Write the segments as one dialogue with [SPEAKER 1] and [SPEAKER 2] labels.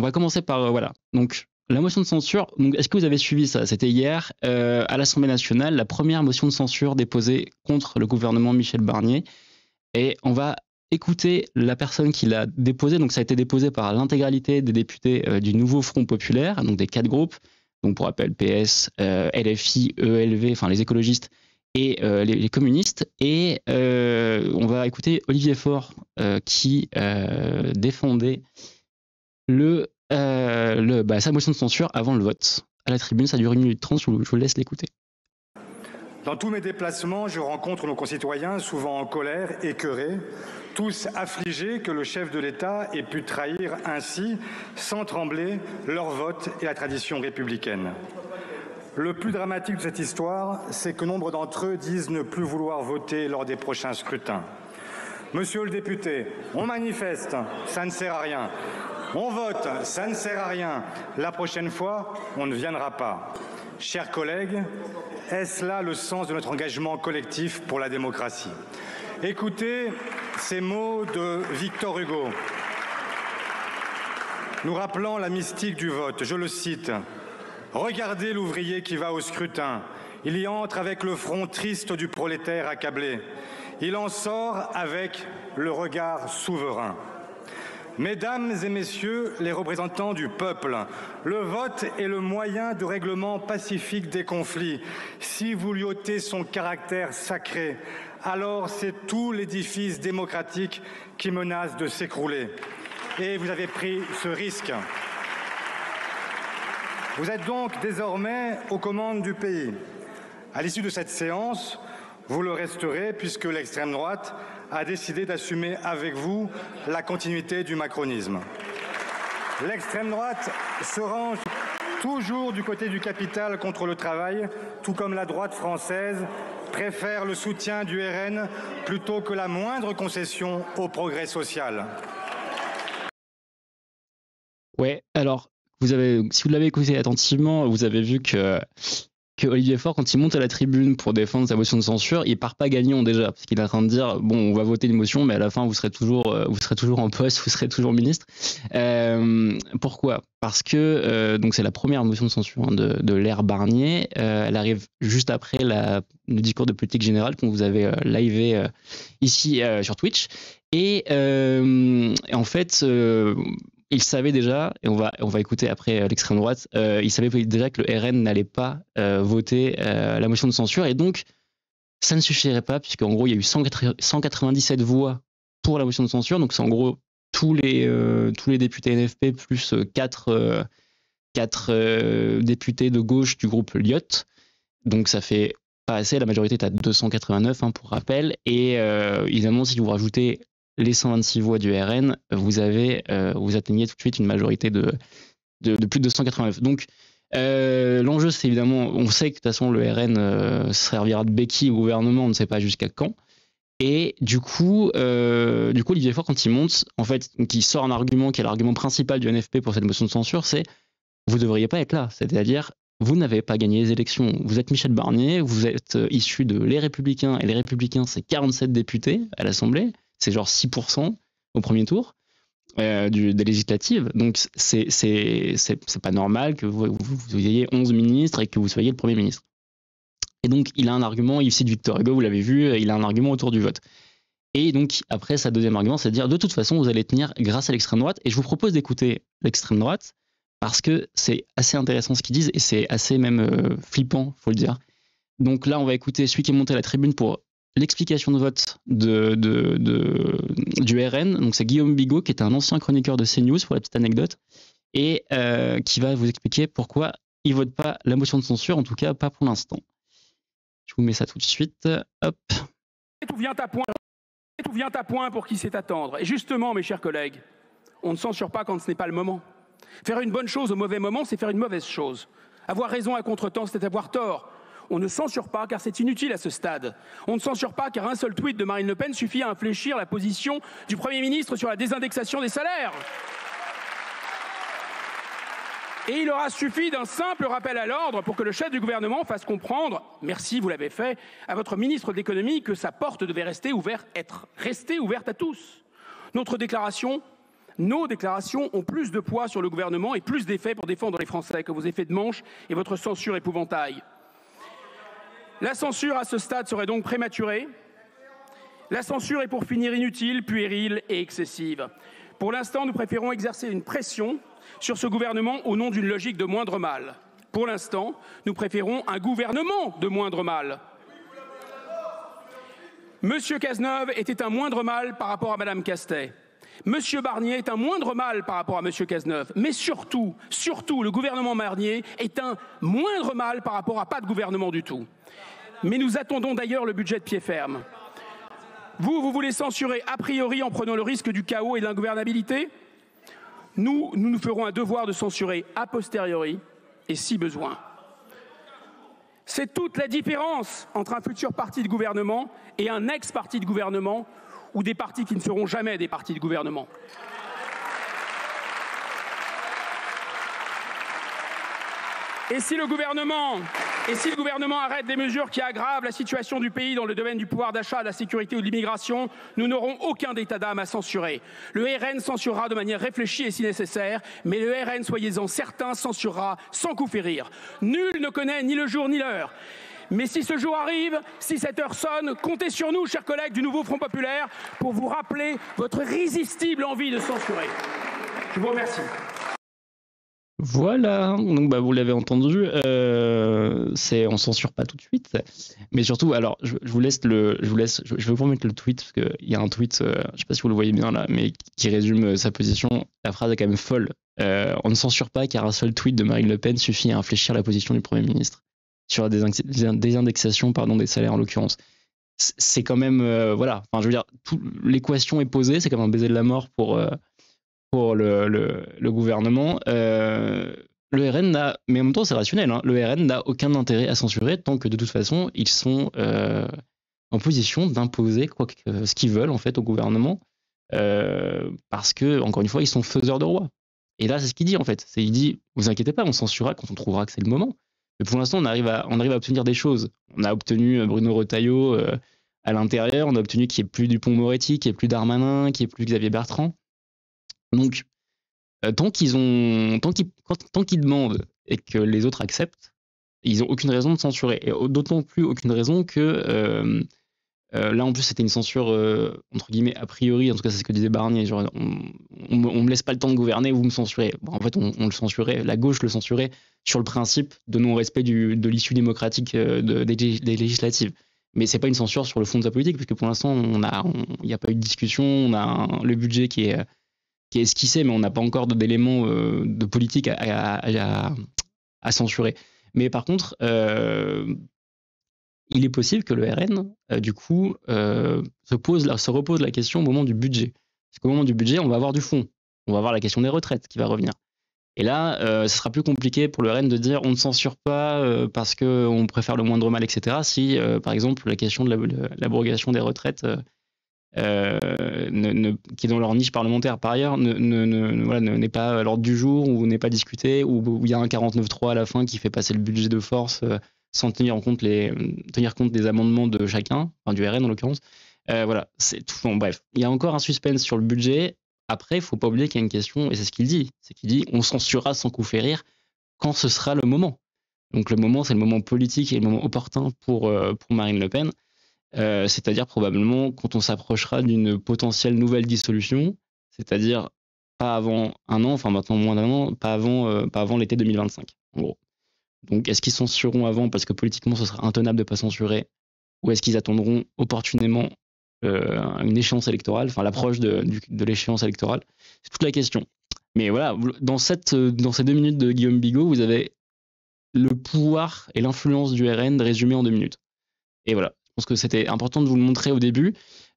[SPEAKER 1] va commencer par voilà. Donc la motion de censure. Donc est-ce que vous avez suivi ça? C'était hier à l'Assemblée nationale, la première motion de censure déposée contre le gouvernement Michel Barnier. Et on va écouter la personne qui l'a déposée. Donc ça a été déposé par l'intégralité des députés du nouveau Front populaire, donc des 4 groupes. Donc pour rappel, PS, LFI, ELV, enfin les écologistes et les communistes. Et on va écouter Olivier Faure qui défendait sa motion de censure avant le vote. À la tribune, ça dure 1 minute 30, je vous laisse l'écouter.
[SPEAKER 2] Dans tous mes déplacements, je rencontre nos concitoyens, souvent en colère, écœurés, tous affligés que le chef de l'État ait pu trahir ainsi, sans trembler, leur vote et la tradition républicaine. Le plus dramatique de cette histoire, c'est que nombre d'entre eux disent ne plus vouloir voter lors des prochains scrutins. Monsieur le député, on manifeste, ça ne sert à rien. On vote, ça ne sert à rien. La prochaine fois, on ne viendra pas. Chers collègues, est-ce là le sens de notre engagement collectif pour la démocratie? Écoutez ces mots de Victor Hugo, nous rappelant la mystique du vote. Je le cite. « Regardez l'ouvrier qui va au scrutin. Il y entre avec le front triste du prolétaire accablé. Il en sort avec le regard souverain. » Mesdames et messieurs les représentants du peuple, le vote est le moyen de règlement pacifique des conflits. Si vous lui ôtez son caractère sacré, alors c'est tout l'édifice démocratique qui menace de s'écrouler. Et vous avez pris ce risque. Vous êtes donc désormais aux commandes du pays. À l'issue de cette séance, vous le resterez puisque l'extrême droite a décidé d'assumer avec vous la continuité du macronisme. L'extrême droite se range toujours du côté du capital contre le travail, tout comme la droite française préfère le soutien du RN plutôt que la moindre concession au progrès social.
[SPEAKER 1] Ouais, alors, si vous l'avez écouté attentivement, vous avez vu que Olivier Faure, quand il monte à la tribune pour défendre sa motion de censure, il part pas gagnant déjà, parce qu'il est en train de dire bon, on va voter une motion, mais à la fin vous serez toujours en poste, vous serez toujours ministre. Pourquoi? Parce que donc c'est la première motion de censure de l'ère Barnier. Elle arrive juste après le discours de politique générale qu'on vous avait livé ici sur Twitch. Et en fait. Il savait déjà, et on va écouter après l'extrême droite, il savait déjà que le RN n'allait pas voter la motion de censure, et donc ça ne suffirait pas, puisqu'en gros il y a eu 197 voix pour la motion de censure, donc c'est en gros tous les députés NFP plus 4 députés de gauche du groupe Lyot, donc ça fait pas assez, la majorité est à 289 pour rappel, et évidemment si vous rajoutez les 126 voix du RN, vous atteignez tout de suite une majorité de plus de 289. Donc l'enjeu, c'est évidemment, on sait que de toute façon le RN servira de béquille au gouvernement, on ne sait pas jusqu'à quand. Et du coup Olivier Faure, quand il monte, en fait, il sort un argument qui est l'argument principal du NFP pour cette motion de censure, c'est vous ne devriez pas être là. C'est-à-dire, vous n'avez pas gagné les élections. Vous êtes Michel Barnier, vous êtes issu de Les Républicains, et Les Républicains, c'est 47 députés à l'Assemblée. C'est genre 6% au premier tour des législatives. Donc, c'est pas normal que vous ayez 11 ministres et que vous soyez le Premier ministre. Et donc, il a un argument, il cite Victor Hugo, vous l'avez vu, il a un argument autour du vote. Et donc, après, sa deuxième argument, c'est de dire, de toute façon, vous allez tenir grâce à l'extrême droite. Et je vous propose d'écouter l'extrême droite, parce que c'est assez intéressant ce qu'ils disent, et c'est assez même flippant, faut le dire. Donc là, on va écouter celui qui est monté à la tribune pour l'explication de vote du RN. Donc c'est Guillaume Bigot, qui est un ancien chroniqueur de CNews, pour la petite anecdote, et qui va vous expliquer pourquoi il ne vote pas la motion de censure, en tout cas pas pour l'instant. Je vous mets ça tout de suite. Hop.
[SPEAKER 3] Tout vient à point pour qui sait attendre. Et justement, mes chers collègues, on ne censure pas quand ce n'est pas le moment. Faire une bonne chose au mauvais moment, c'est faire une mauvaise chose. Avoir raison à contre-temps, c'est avoir tort. On ne censure pas car c'est inutile à ce stade. On ne censure pas car un seul tweet de Marine Le Pen suffit à infléchir la position du Premier ministre sur la désindexation des salaires. Et il aura suffi d'un simple rappel à l'ordre pour que le chef du gouvernement fasse comprendre, merci, vous l'avez fait, à votre ministre de l'économie que sa porte devait rester ouverte à tous. Notre déclaration nos déclarations ont plus de poids sur le gouvernement et plus d'effet pour défendre les Français que vos effets de manche et votre censure épouvantail. La censure à ce stade serait donc prématurée. La censure est pour finir inutile, puérile et excessive. Pour l'instant, nous préférons exercer une pression sur ce gouvernement au nom d'une logique de moindre mal. Pour l'instant, nous préférons un gouvernement de moindre mal. Monsieur Cazeneuve était un moindre mal par rapport à Madame Castet. Monsieur Barnier est un moindre mal par rapport à Monsieur Cazeneuve. Mais surtout, le gouvernement Barnier est un moindre mal par rapport à pas de gouvernement du tout. Mais nous attendons d'ailleurs le budget de pied ferme. Vous voulez censurer a priori en prenant le risque du chaos et de l'ingouvernabilité? Nous ferons un devoir de censurer a posteriori et si besoin. C'est toute la différence entre un futur parti de gouvernement et un ex-parti de gouvernement ou des partis qui ne seront jamais des partis de gouvernement. Et si le gouvernement arrête des mesures qui aggravent la situation du pays dans le domaine du pouvoir d'achat, de la sécurité ou de l'immigration, nous n'aurons aucun état d'âme à censurer. Le RN censurera de manière réfléchie et si nécessaire, mais le RN, soyez-en certains, censurera sans coup férir. Nul ne connaît ni le jour ni l'heure. Mais si ce jour arrive, si cette heure sonne, comptez sur nous, chers collègues du nouveau Front populaire, pour vous rappeler votre irrésistible envie de censurer. Je vous remercie.
[SPEAKER 1] Voilà, donc vous l'avez entendu, on censure pas tout de suite, mais surtout, alors je vais vous mettre le tweet parce qu'il y a un tweet, je sais pas si vous le voyez bien là, mais qui résume sa position. La phrase est quand même folle. On ne censure pas car un seul tweet de Marine Le Pen suffit à infléchir la position du Premier ministre sur la désindexation des salaires en l'occurrence. C'est quand même voilà. Enfin, je veux dire, l'équation est posée, c'est comme un baiser de la mort pour le gouvernement. Le RN n'a, mais en même temps c'est rationnel, hein, le RN n'a aucun intérêt à censurer tant que de toute façon ils sont en position d'imposer ce qu'ils veulent en fait au gouvernement, parce que encore une fois ils sont faiseurs de roi. Et là c'est ce qu'il dit en fait, il dit vous inquiétez pas, on censurera quand on trouvera que c'est le moment. Mais pour l'instant on arrive à obtenir des choses. On a obtenu Bruno Retailleau à l'intérieur, on a obtenu qu'il n'y ait plus Dupond-Moretti, qu'il n'y ait plus Darmanin, qu'il n'y ait plus Xavier Bertrand. Donc, tant qu'ils demandent et que les autres acceptent, ils n'ont aucune raison de censurer. Et d'autant plus aucune raison que là, en plus, c'était une censure, entre guillemets, a priori, en tout cas, c'est ce que disait Barnier, genre, on me laisse pas le temps de gouverner, vous me censurez. Bon, en fait, on le censurait, la gauche le censurait sur le principe de non-respect de l'issue démocratique des législatives. Mais c'est pas une censure sur le fond de sa politique, puisque pour l'instant, il n'y a pas eu de discussion, on a le budget qui est esquissé, mais on n'a pas encore d'éléments de politique à censurer. Mais par contre, il est possible que le RN, du coup, se repose la question au moment du budget. Parce qu'au moment du budget, on va avoir du fond. On va avoir la question des retraites qui va revenir. Et là, ce sera plus compliqué pour le RN de dire on ne censure pas parce qu'on préfère le moindre mal, etc. Si, par exemple, la question de l'abrogation des retraites qui est dans leur niche parlementaire par ailleurs, n'est pas à l'ordre du jour ou n'est pas discuté, ou il y a un 49.3 à la fin qui fait passer le budget de force sans tenir compte des amendements de chacun, enfin du RN en l'occurrence. Voilà, c'est tout. Bon, bref, il y a encore un suspense sur le budget. Après, il ne faut pas oublier qu'il y a une question, et c'est ce qu'il dit, on censurera sans coup férir quand ce sera le moment. Donc le moment, c'est le moment politique et le moment opportun pour Marine Le Pen. C'est-à-dire probablement quand on s'approchera d'une potentielle nouvelle dissolution, c'est-à-dire pas avant un an, enfin maintenant moins d'un an, pas avant l'été 2025, en gros. Donc est-ce qu'ils censureront avant parce que politiquement ce sera intenable de ne pas censurer, ou est-ce qu'ils attendront opportunément une échéance électorale, enfin l'approche de l'échéance électorale? C'est toute la question. Mais voilà, dans ces 2 minutes de Guillaume Bigot, vous avez le pouvoir et l'influence du RN résumés en 2 minutes. Et voilà. Je pense que c'était important de vous le montrer au début,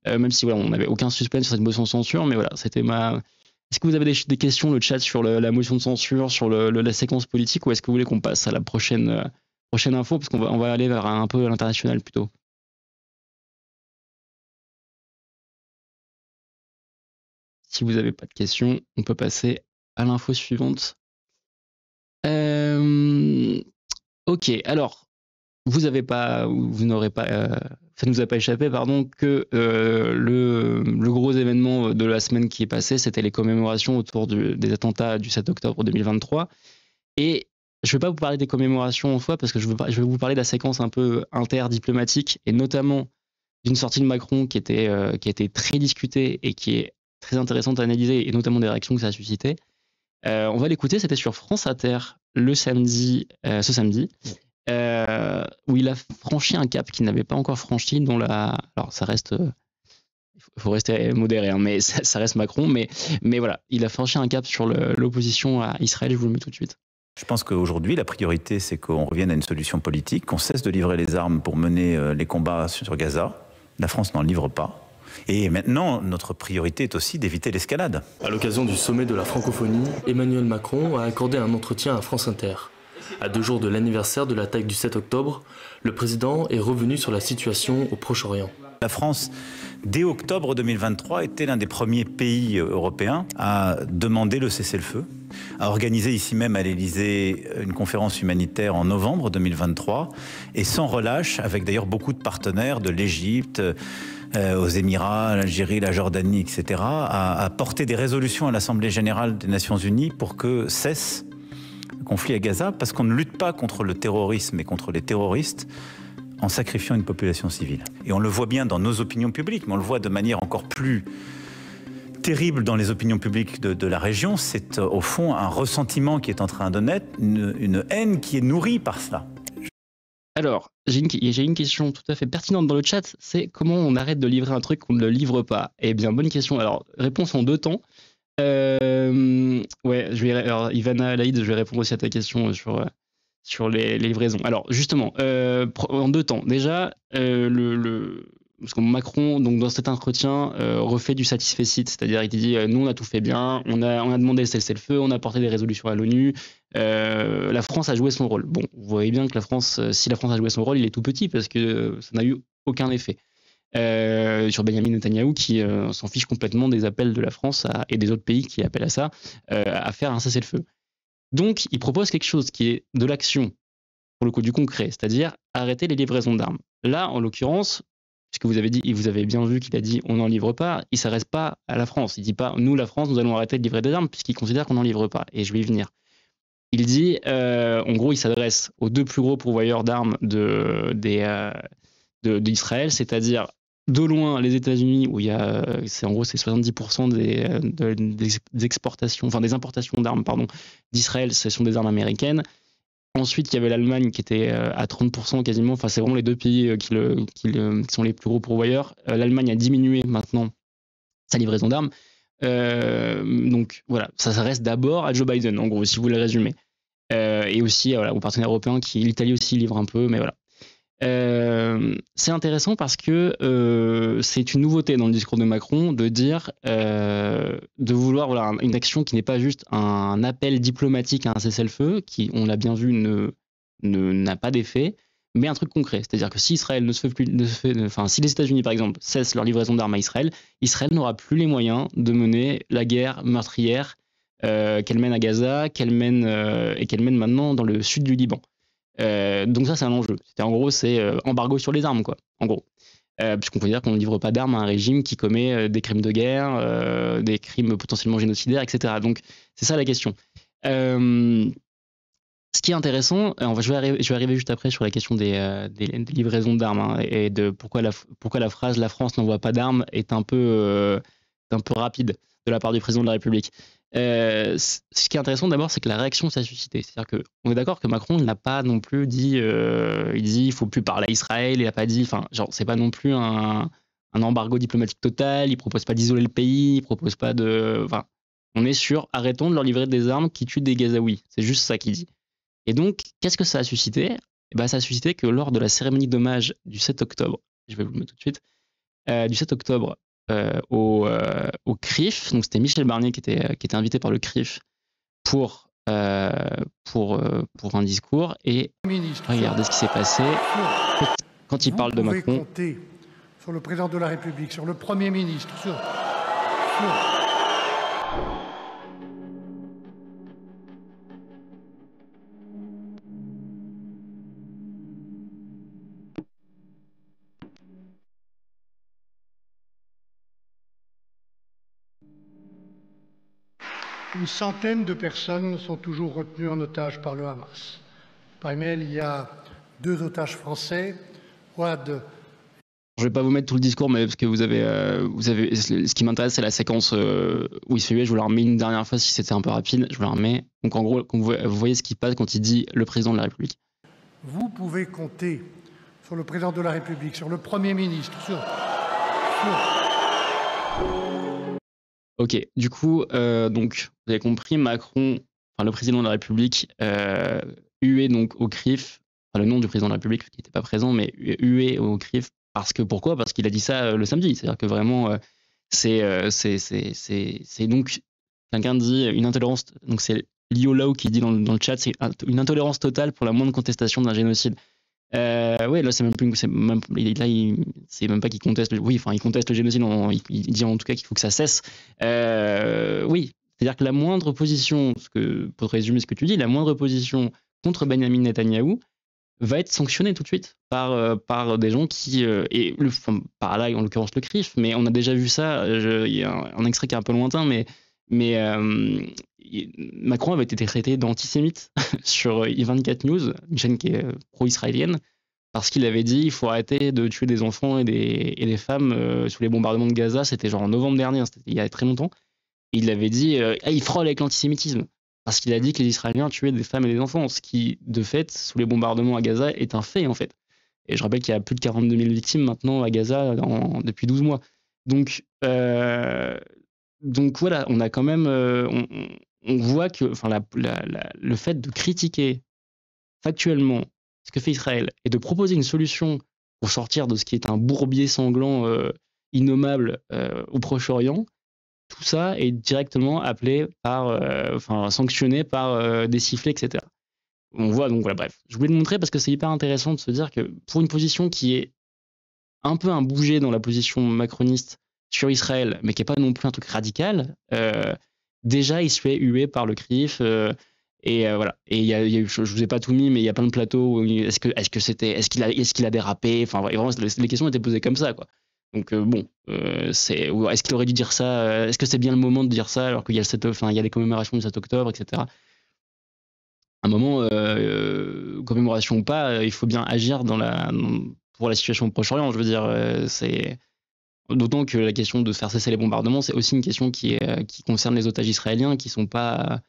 [SPEAKER 1] même si voilà, on n'avait aucun suspense sur cette motion de censure, mais voilà, c'était ma... Est-ce que vous avez des questions, le chat, sur la motion de censure, sur la séquence politique, ou est-ce que vous voulez qu'on passe à la prochaine info, parce qu'on va aller vers un peu l'international plutôt? Si vous n'avez pas de questions, on peut passer à l'info suivante. Ok, alors... vous n'aurez pas, ça ne nous a pas échappé, pardon, que le gros événement de la semaine qui est passée, c'était les commémorations autour des attentats du 7 octobre 2023. Et je ne vais pas vous parler des commémorations en soi, parce que je vais vous parler de la séquence un peu interdiplomatique, et notamment d'une sortie de Macron qui a été très discutée et qui est très intéressante à analyser, et notamment des réactions que ça a suscité. On va l'écouter, c'était sur France Inter ce samedi, où il a franchi un cap qu'il n'avait pas encore franchi. Alors ça reste, il faut rester modéré, hein, mais ça reste Macron. Mais voilà, il a franchi un cap sur l'opposition à Israël. Je vous le mets tout de suite.
[SPEAKER 4] Je pense qu'aujourd'hui, la priorité, c'est qu'on revienne à une solution politique, qu'on cesse de livrer les armes pour mener les combats sur Gaza. La France n'en livre pas. Et maintenant, notre priorité est aussi d'éviter l'escalade.
[SPEAKER 5] À l'occasion du sommet de la francophonie, Emmanuel Macron a accordé un entretien à France Inter. À 2 jours de l'anniversaire de l'attaque du 7 octobre, le président est revenu sur la situation au Proche-Orient.
[SPEAKER 4] La France, dès octobre 2023, était l'un des premiers pays européens à demander le cessez-le-feu, à organiser ici même à l'Élysée une conférence humanitaire en novembre 2023, et sans relâche, avec d'ailleurs beaucoup de partenaires de l'Égypte, aux Émirats, l'Algérie, la Jordanie, etc., à porter des résolutions à l'Assemblée générale des Nations unies pour que cesse le conflit à Gaza, parce qu'on ne lutte pas contre le terrorisme et contre les terroristes en sacrifiant une population civile. Et on le voit bien dans nos opinions publiques, mais on le voit de manière encore plus terrible dans les opinions publiques de la région. C'est au fond un ressentiment qui est en train de naître, une haine qui est nourrie par cela.
[SPEAKER 1] Alors, j'ai une question tout à fait pertinente dans le chat, c'est comment on arrête de livrer un truc qu'on ne livre pas? Eh bien, bonne question. Alors, réponse en 2 temps. Alors, Ivana Laïd, je vais répondre aussi à ta question sur les livraisons. Alors, justement, en 2 temps. Déjà, parce que Macron, donc, dans cet entretien, refait du satisfecit, c'est-à-dire il dit nous, on a tout fait bien, on a demandé le cessez-le-feu, on a apporté des résolutions à l'ONU, la France a joué son rôle. Bon, vous voyez bien que si la France a joué son rôle, il est tout petit parce que ça n'a eu aucun effet. Sur Benyamin Netanyahou qui s'en fiche complètement des appels de la France et des autres pays qui appellent à ça, à faire un cessez-le-feu. Donc, il propose quelque chose qui est de l'action, pour le coup du concret, c'est-à-dire arrêter les livraisons d'armes. Là, en l'occurrence, puisque vous avez bien vu qu'il a dit on n'en livre pas, il ne s'adresse pas à la France. Il ne dit pas nous, la France, nous allons arrêter de livrer des armes, puisqu'il considère qu'on n'en livre pas. Et je vais y venir. Il dit, en gros, il s'adresse aux 2 plus gros pourvoyeurs d'armes d'Israël, c'est-à-dire de loin les États-Unis, où c'est 70% des exportations, enfin des importations d'armes, d'Israël, ce sont des armes américaines. Ensuite, il y avait l'Allemagne qui était à 30% quasiment. Enfin, c'est vraiment les 2 pays qui sont les plus gros pourvoyeurs. L'Allemagne a diminué maintenant sa livraison d'armes. Donc voilà, ça reste d'abord à Joe Biden, en gros, si vous voulez résumer. Et aussi aux partenaires européens, l'Italie aussi livre un peu, mais voilà. C'est intéressant parce que c'est une nouveauté dans le discours de Macron de dire, de vouloir une action qui n'est pas juste un appel diplomatique à un cessez-le-feu, qui, on l'a bien vu, n'a pas d'effet, mais un truc concret. C'est-à-dire que si Israël si les États-Unis par exemple cessent leur livraison d'armes à Israël, Israël n'aura plus les moyens de mener la guerre meurtrière qu'elle mène à Gaza, et qu'elle mène maintenant dans le sud du Liban. Donc ça, c'est un enjeu. En gros, c'est embargo sur les armes, quoi, en gros. Puisqu'on considère qu'on ne livre pas d'armes à un régime qui commet des crimes de guerre, des crimes potentiellement génocidaires, etc. Donc c'est ça la question. Ce qui est intéressant, je vais arriver juste après sur la question des livraisons d'armes, hein, et de pourquoi la phrase « la France n'envoie pas d'armes » est un peu rapide de la part du président de la République. Ce qui est intéressant d'abord, c'est que la réaction que ça a suscité. C'est-à-dire qu'on est d'accord que Macron n'a pas non plus dit il dit il faut plus parler à Israël, il n'a pas dit, c'est pas non plus un embargo diplomatique total, il propose pas d'isoler le pays, il propose pas on est sur arrêtons de leur livrer des armes qui tuent des Gazaouis. C'est juste ça qu'il dit. Et donc, qu'est-ce que ça a suscité? Ça a suscité que lors de la cérémonie d'hommage du 7 octobre, je vais vous le mettre tout de suite, du 7 octobre au CRIF, donc c'était Michel Barnier qui était invité par le CRIF pour un discours, et regardez ce qui s'est passé quand il parle de Macron.
[SPEAKER 6] Vous pouvez compter sur le président de la République, sur le Premier ministre, sur Une centaine de personnes sont toujours retenues en otage par le Hamas. Parmi elles, il y a 2 otages français, Ouad.
[SPEAKER 1] Je vais pas vous mettre tout le discours, mais parce que vous avez ce qui m'intéresse, c'est la séquence où il se fait huer. Je vous la remets une dernière fois si c'était un peu rapide. Je vous la remets. Donc en gros, vous voyez ce qui passe quand il dit le président de la République.
[SPEAKER 6] Vous pouvez compter sur le président de la République, sur le Premier ministre,
[SPEAKER 1] Ok, du coup, donc vous avez compris, Macron, enfin le président de la République, hué donc au CRIF, enfin le nom du président de la République qui n'était pas présent, mais hué au CRIF. Pourquoi ? Parce qu'il a dit ça le samedi. C'est-à-dire que vraiment, c'est donc, quelqu'un dit une intolérance, donc c'est Lio Lau qui dit dans le chat, c'est une intolérance totale pour la moindre contestation d'un génocide. Ouais, là, c'est même plus, c'est même pas qu'il conteste, oui, enfin, il conteste le génocide, il dit en tout cas qu'il faut que ça cesse. Oui, c'est-à-dire que la moindre position, pour résumer ce que tu dis, la moindre position contre Benyamin Netanyahou va être sanctionnée tout de suite par des gens qui, par là, en l'occurrence le CRIF, mais on a déjà vu ça, il y a un extrait qui est un peu lointain, mais Macron avait été traité d'antisémite sur I24 News, une chaîne qui est pro-israélienne, parce qu'il avait dit il faut arrêter de tuer des enfants et des femmes sous les bombardements de Gaza. C'était genre en novembre dernier, c'était il y a très longtemps. Et il avait dit il frôle avec l'antisémitisme, parce qu'il a dit que les Israéliens tuaient des femmes et des enfants, ce qui, de fait, sous les bombardements à Gaza, est un fait, en fait. Et je rappelle qu'il y a plus de 42 000 victimes maintenant à Gaza depuis 12 mois. Donc voilà, on a quand même... on voit que le fait de critiquer factuellement ce que fait Israël et de proposer une solution pour sortir de ce qui est un bourbier sanglant innommable au Proche-Orient, tout ça est directement appelé sanctionné par des sifflets, etc. On voit donc, voilà, bref. Je voulais le montrer parce que c'est hyper intéressant de se dire que pour une position qui est un peu un bouger dans la position macroniste sur Israël, mais qui n'est pas non plus un truc radical, déjà il se fait huer par le CRIF, voilà. Et je vous ai pas tout mis, mais il y a plein de plateaux où est-ce qu'il a dérapé, enfin vraiment les questions étaient posées comme ça, quoi. Donc est-ce qu'il aurait dû dire ça, est-ce que c'est bien le moment de dire ça alors qu'il y a il y a les commémorations du 7 octobre, etc. À un moment, commémoration ou pas, il faut bien agir pour la situation au Proche-Orient. Je veux dire, c'est d'autant que la question de faire cesser les bombardements, c'est aussi une question qui concerne les otages israéliens qui sont pas.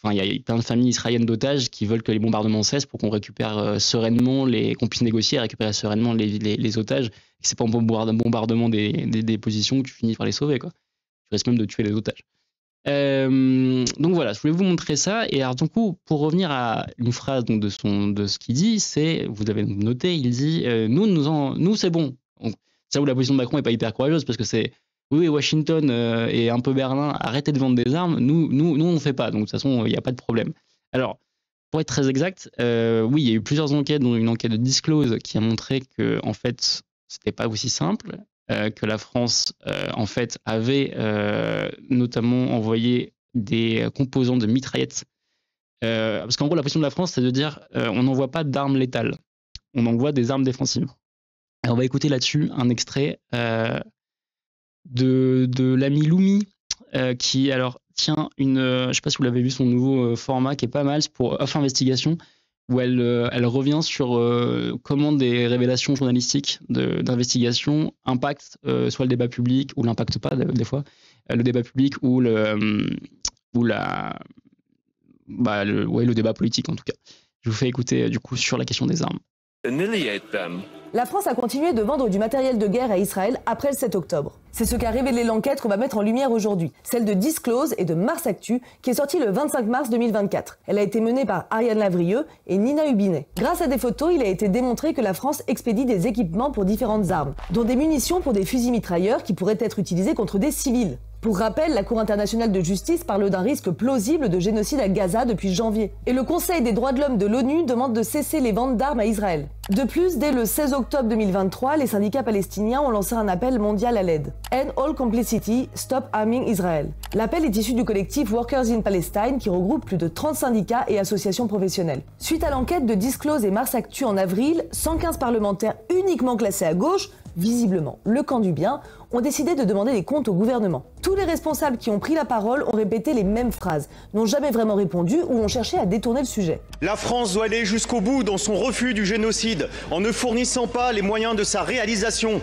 [SPEAKER 1] Enfin, il y a plein de familles israéliennes d'otages qui veulent que les bombardements cessent pour qu'on récupère sereinement, qu'on puisse négocier et récupérer sereinement les otages. Et que c'est pas en bombardement des positions que tu finis par les sauver, quoi. Tu risques même de tuer les otages. Donc voilà, je voulais vous montrer ça. Et alors, du coup, pour revenir à une phrase donc, de ce qu'il dit, c'est, vous avez noté, il dit nous c'est bon. Donc, c'est là où la position de Macron n'est pas hyper courageuse, parce que c'est oui, Washington et un peu Berlin, arrêtez de vendre des armes, nous on ne fait pas, donc de toute façon, il n'y a pas de problème. Alors, pour être très exact, oui, il y a eu plusieurs enquêtes, dont une enquête de Disclose qui a montré que, en fait, c'était pas aussi simple, que la France, en fait, avait notamment envoyé des composants de mitraillettes. Parce qu'en gros, la position de la France, c'est de dire on n'envoie pas d'armes létales, on envoie des armes défensives. Et on va écouter là-dessus un extrait de l'ami Loumi, qui alors tient je sais pas si vous l'avez vu, son nouveau format qui est pas mal, c'est pour Off Investigation, où elle revient sur comment des révélations journalistiques d'investigation impactent soit le débat public, ou l'impactent pas des fois, le débat public ou le débat politique en tout cas. Je vous fais écouter du coup sur la question des armes.
[SPEAKER 7] La France a continué de vendre du matériel de guerre à Israël après le 7 octobre. C'est ce qu'a révélé l'enquête qu'on va mettre en lumière aujourd'hui, celle de Disclose et de Mars Actu, qui est sortie le 25 mars 2024. Elle a été menée par Ariane Lavrieux et Nina Hubinet. Grâce à des photos, il a été démontré que la France expédie des équipements pour différentes armes, dont des munitions pour des fusils mitrailleurs qui pourraient être utilisés contre des civils. Pour rappel, la Cour internationale de justice parle d'un risque plausible de génocide à Gaza depuis janvier. Et le Conseil des droits de l'homme de l'ONU demande de cesser les ventes d'armes à Israël. De plus, dès le 16 octobre 2023, les syndicats palestiniens ont lancé un appel mondial à l'aide. End all complicity, stop arming Israel. L'appel est issu du collectif Workers in Palestine qui regroupe plus de 30 syndicats et associations professionnelles. Suite à l'enquête de Disclose et Mars Actu en avril, 115 parlementaires uniquement classés à gauche, visiblement le camp du bien, ont décidé de demander des comptes au gouvernement. Tous les responsables qui ont pris la parole ont répété les mêmes phrases, n'ont jamais vraiment répondu ou ont cherché à détourner le sujet.
[SPEAKER 8] La France doit aller jusqu'au bout dans son refus du génocide en ne fournissant pas les moyens de sa réalisation.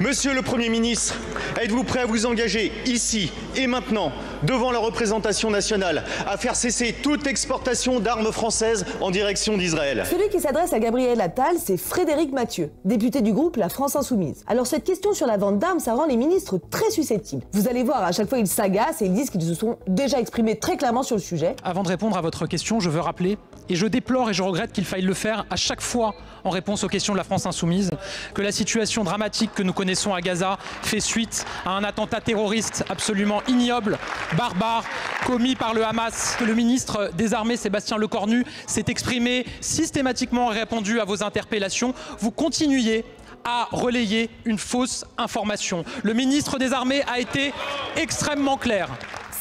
[SPEAKER 8] Monsieur le Premier ministre, êtes-vous prêt à vous engager ici et maintenant devant la représentation nationale à faire cesser toute exportation d'armes françaises en direction d'Israël?
[SPEAKER 7] Celui qui s'adresse à Gabriel Attal, c'est Frédéric Mathieu, député du groupe La France Insoumise. Alors cette question sur la vente d'armes, ça rend les ministres très susceptibles. Vous allez voir, à chaque fois ils s'agacent et ils disent qu'ils se sont déjà exprimés très clairement sur le sujet.
[SPEAKER 9] Avant de répondre à votre question, je veux rappeler, et je déplore et je regrette qu'il faille le faire à chaque fois en réponse aux questions de la France Insoumise, que la situation dramatique que nous connaissons à Gaza fait suite à un attentat terroriste absolument ignoble, barbare, commis par le Hamas. Que le ministre des Armées, Sébastien Lecornu, s'est exprimé systématiquement et répondu à vos interpellations. Vous continuiez à relayer une fausse information. Le ministre des Armées a été extrêmement clair.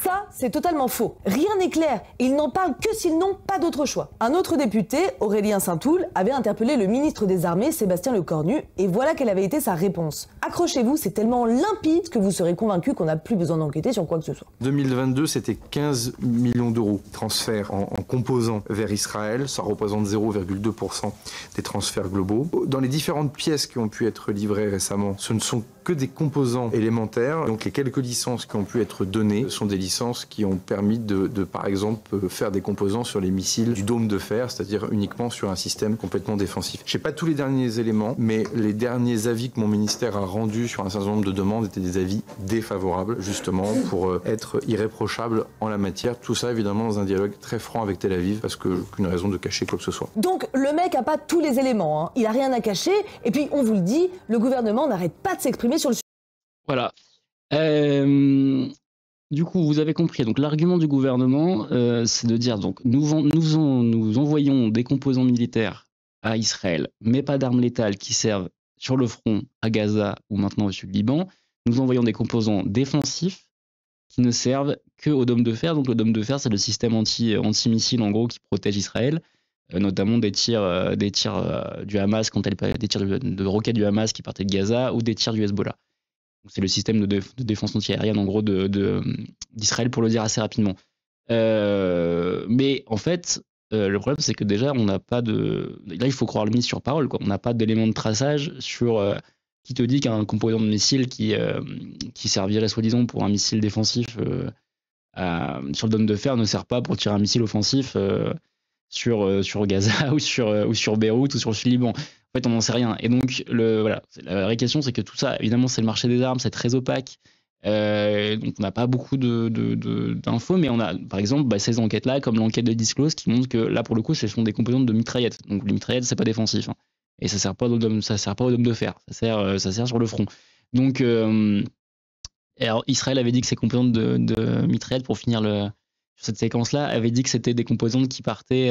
[SPEAKER 7] Ça, c'est totalement faux. Rien n'est clair. Ils n'en parlent que s'ils n'ont pas d'autre choix. Un autre député, Aurélien Saint-Toul, avait interpellé le ministre des Armées, Sébastien Lecornu, et voilà quelle avait été sa réponse. Accrochez-vous, c'est tellement limpide que vous serez convaincus qu'on n'a plus besoin d'enquêter sur quoi que ce soit.
[SPEAKER 10] 2022, c'était 15 millions d'euros transferts en composants vers Israël. Ça représente 0,2% des transferts globaux. Dans les différentes pièces qui ont pu être livrées récemment, ce ne sont que des composants élémentaires. Donc les quelques licences qui ont pu être données sont des licences qui ont permis de par exemple, faire des composants sur les missiles du dôme de fer, c'est-à-dire uniquement sur un système complètement défensif. Je n'ai pas tous les derniers éléments, mais les derniers avis que mon ministère a rendus sur un certain nombre de demandes étaient des avis défavorables, justement, pour être irréprochable en la matière. Tout ça, évidemment, dans un dialogue très franc avec Tel Aviv, parce qu'aucune raison de cacher quoi que ce soit.
[SPEAKER 7] Donc, le mec a pas tous les éléments, hein. Il a rien à cacher, et puis, on vous le dit, le gouvernement n'arrête pas de s'exprimer sur le sujet.
[SPEAKER 1] Voilà. Du coup, vous avez compris. Donc, l'argument du gouvernement, c'est de dire donc nous envoyons des composants militaires à Israël, mais pas d'armes létales qui servent sur le front à Gaza ou maintenant au sud Liban. Nous envoyons des composants défensifs qui ne servent que au dôme de fer. Donc, le dôme de fer, c'est le système anti-missile en gros qui protège Israël, notamment des tirs du Hamas des tirs de roquettes du Hamas qui partaient de Gaza ou des tirs du Hezbollah. C'est le système de défense antiaérienne en gros d'Israël, pour le dire assez rapidement. Mais en fait, le problème c'est que déjà on n'a pas de... Là il faut croire le ministre sur parole, quoi. On n'a pas d'éléments de traçage sur qui te dit qu'un composant de missile qui servirait soi-disant pour un missile défensif sur le dôme de fer ne sert pas pour tirer un missile offensif sur Gaza ou sur Beyrouth ou sur le sud-Liban. En fait, on n'en sait rien. Et donc, voilà, la vraie question, c'est que tout ça, évidemment, c'est le marché des armes, c'est très opaque. Donc, on n'a pas beaucoup d'infos, mais on a, par exemple, ces enquêtes-là, comme l'enquête de Disclose, qui montre que là, pour le coup, ce sont des composantes de mitraillettes. Donc, les mitraillettes, c'est pas défensif. Hein. Et ça sert pas au dôme de fer. Ça sert sur le front. Donc, alors, Israël avait dit que ces composantes de mitraillettes, pour finir sur cette séquence-là, avait dit que c'était des composantes qui partaient,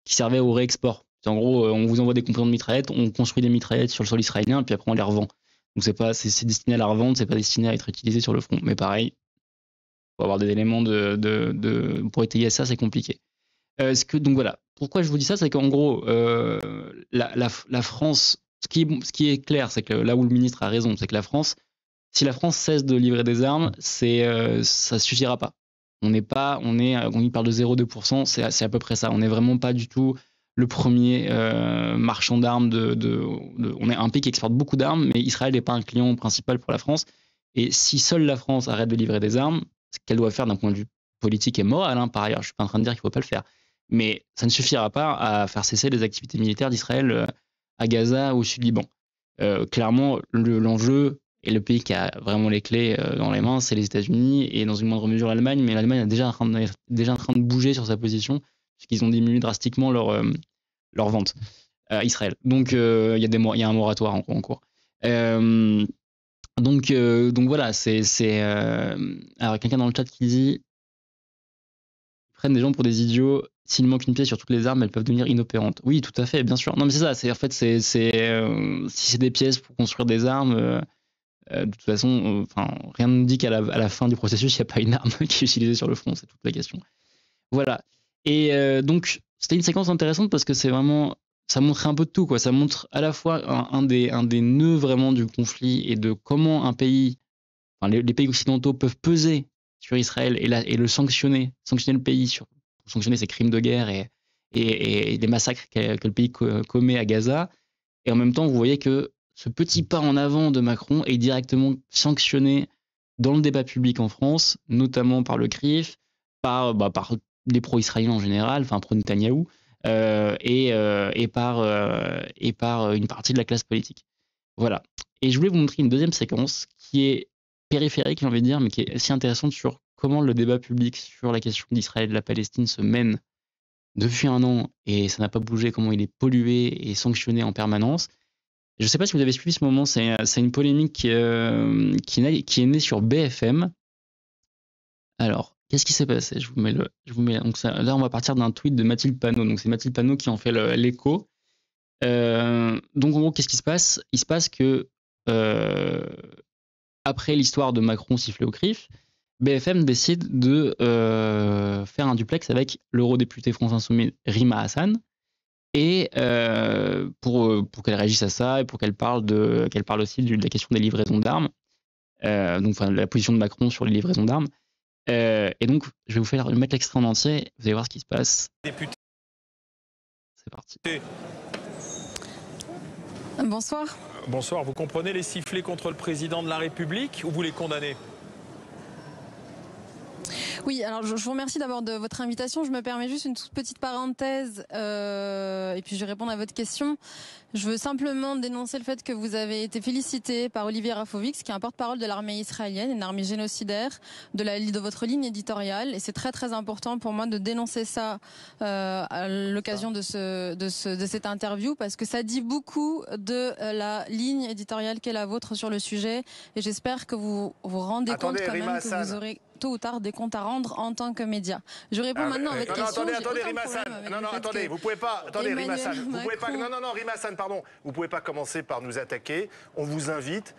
[SPEAKER 1] qui servaient au réexport. En gros, on vous envoie des composants de mitraillettes, on construit des mitraillettes sur le sol israélien, puis après on les revend. Donc c'est destiné à la revente, c'est pas destiné à être utilisé sur le front. Mais pareil, pour avoir des éléments pour étayer ça, c'est compliqué. Donc voilà. Pourquoi je vous dis ça, c'est qu'en gros, la France, ce qui est clair, c'est que là où le ministre a raison, c'est que si la France cesse de livrer des armes, ça suffira pas. On y parle de 0,2%, c'est à peu près ça. On n'est vraiment pas du tout le premier marchand d'armes. On est un pays qui exporte beaucoup d'armes, mais Israël n'est pas un client principal pour la France. Et si seule la France arrête de livrer des armes, ce qu'elle doit faire d'un point de vue politique et moral, hein, par ailleurs, je ne suis pas en train de dire qu'il ne faut pas le faire, mais ça ne suffira pas à faire cesser les activités militaires d'Israël à Gaza ou au sud-Liban. Clairement, l'enjeu, et le pays qui a vraiment les clés dans les mains, c'est les États-Unis et dans une moindre mesure l'Allemagne, mais l'Allemagne est déjà en train de bouger sur sa position, puisqu'ils ont diminué drastiquement leur vente à Israël. Donc, il y a un moratoire en cours. Donc voilà, alors quelqu'un dans le chat qui dit ils prennent des gens pour des idiots, s'il manque une pièce sur toutes les armes, elles peuvent devenir inopérantes. Oui, tout à fait, bien sûr. Non, mais c'est ça. Si c'est des pièces pour construire des armes, de toute façon, rien ne dit qu'à la fin du processus, il n'y a pas une arme qui est utilisée sur le front. C'est toute la question. Voilà. Et donc, c'était une séquence intéressante parce que c'est vraiment, ça montrait un peu de tout, quoi. Ça montre à la fois un des nœuds vraiment du conflit et de comment un pays, les pays occidentaux peuvent peser sur Israël et le sanctionner le pays pour sanctionner ses crimes de guerre et les massacres que le pays commet à Gaza. Et en même temps, vous voyez que ce petit pas en avant de Macron est directement sanctionné dans le débat public en France, notamment par le CRIF, par les pro-israéliens en général, pro-Netanyahou, et par une partie de la classe politique. Voilà. Et je voulais vous montrer une deuxième séquence qui est périphérique, j'ai envie de dire, mais qui est aussi intéressante sur comment le débat public sur la question d'Israël et de la Palestine se mène depuis un an, et ça n'a pas bougé, comment il est pollué et sanctionné en permanence. Je ne sais pas si vous avez suivi ce moment, c'est une polémique qui est née sur BFM. Alors, qu'est-ce qui s'est passé ? Je vous mets donc là, on va partir d'un tweet de Mathilde Panot. Donc, c'est Mathilde Panot qui en fait l'écho. Donc, en gros, qu'est-ce qui se passe ? Il se passe que, après l'histoire de Macron sifflé au CRIF, BFM décide de faire un duplex avec l'eurodéputée France Insoumise Rima Hassan, et pour qu'elle réagisse à ça et pour qu'elle parle aussi de la question des livraisons d'armes, donc la position de Macron sur les livraisons d'armes. Et donc, je vais vous mettre l'extrait en entier, vous allez voir ce qui se passe.
[SPEAKER 11] Député.
[SPEAKER 1] C'est parti.
[SPEAKER 12] Bonsoir.
[SPEAKER 11] Bonsoir, vous comprenez les sifflets contre le président de la République ou vous les condamnez ?
[SPEAKER 12] Oui, alors je vous remercie d'abord de votre invitation. Je me permets juste une toute petite parenthèse et puis je vais répondre à votre question. Je veux simplement dénoncer le fait que vous avez été félicité par Olivier Rafovix, qui est un porte-parole de l'armée israélienne, une armée génocidaire, de votre ligne éditoriale. Et c'est très très important pour moi de dénoncer ça à l'occasion de cette interview, parce que ça dit beaucoup de la ligne éditoriale qu'est la vôtre sur le sujet. Et j'espère que vous vous rendez compte quand même que vous aurez tôt ou tard des comptes à rendre en tant que média. Je réponds maintenant à votre question.
[SPEAKER 13] Attendez, Rima Hassan. Non, attendez, vous pouvez pas. Attendez, Rima Hassan. Vous pouvez pas. Non, Rima Hassan, pardon. Vous pouvez pas commencer par nous attaquer. On vous invite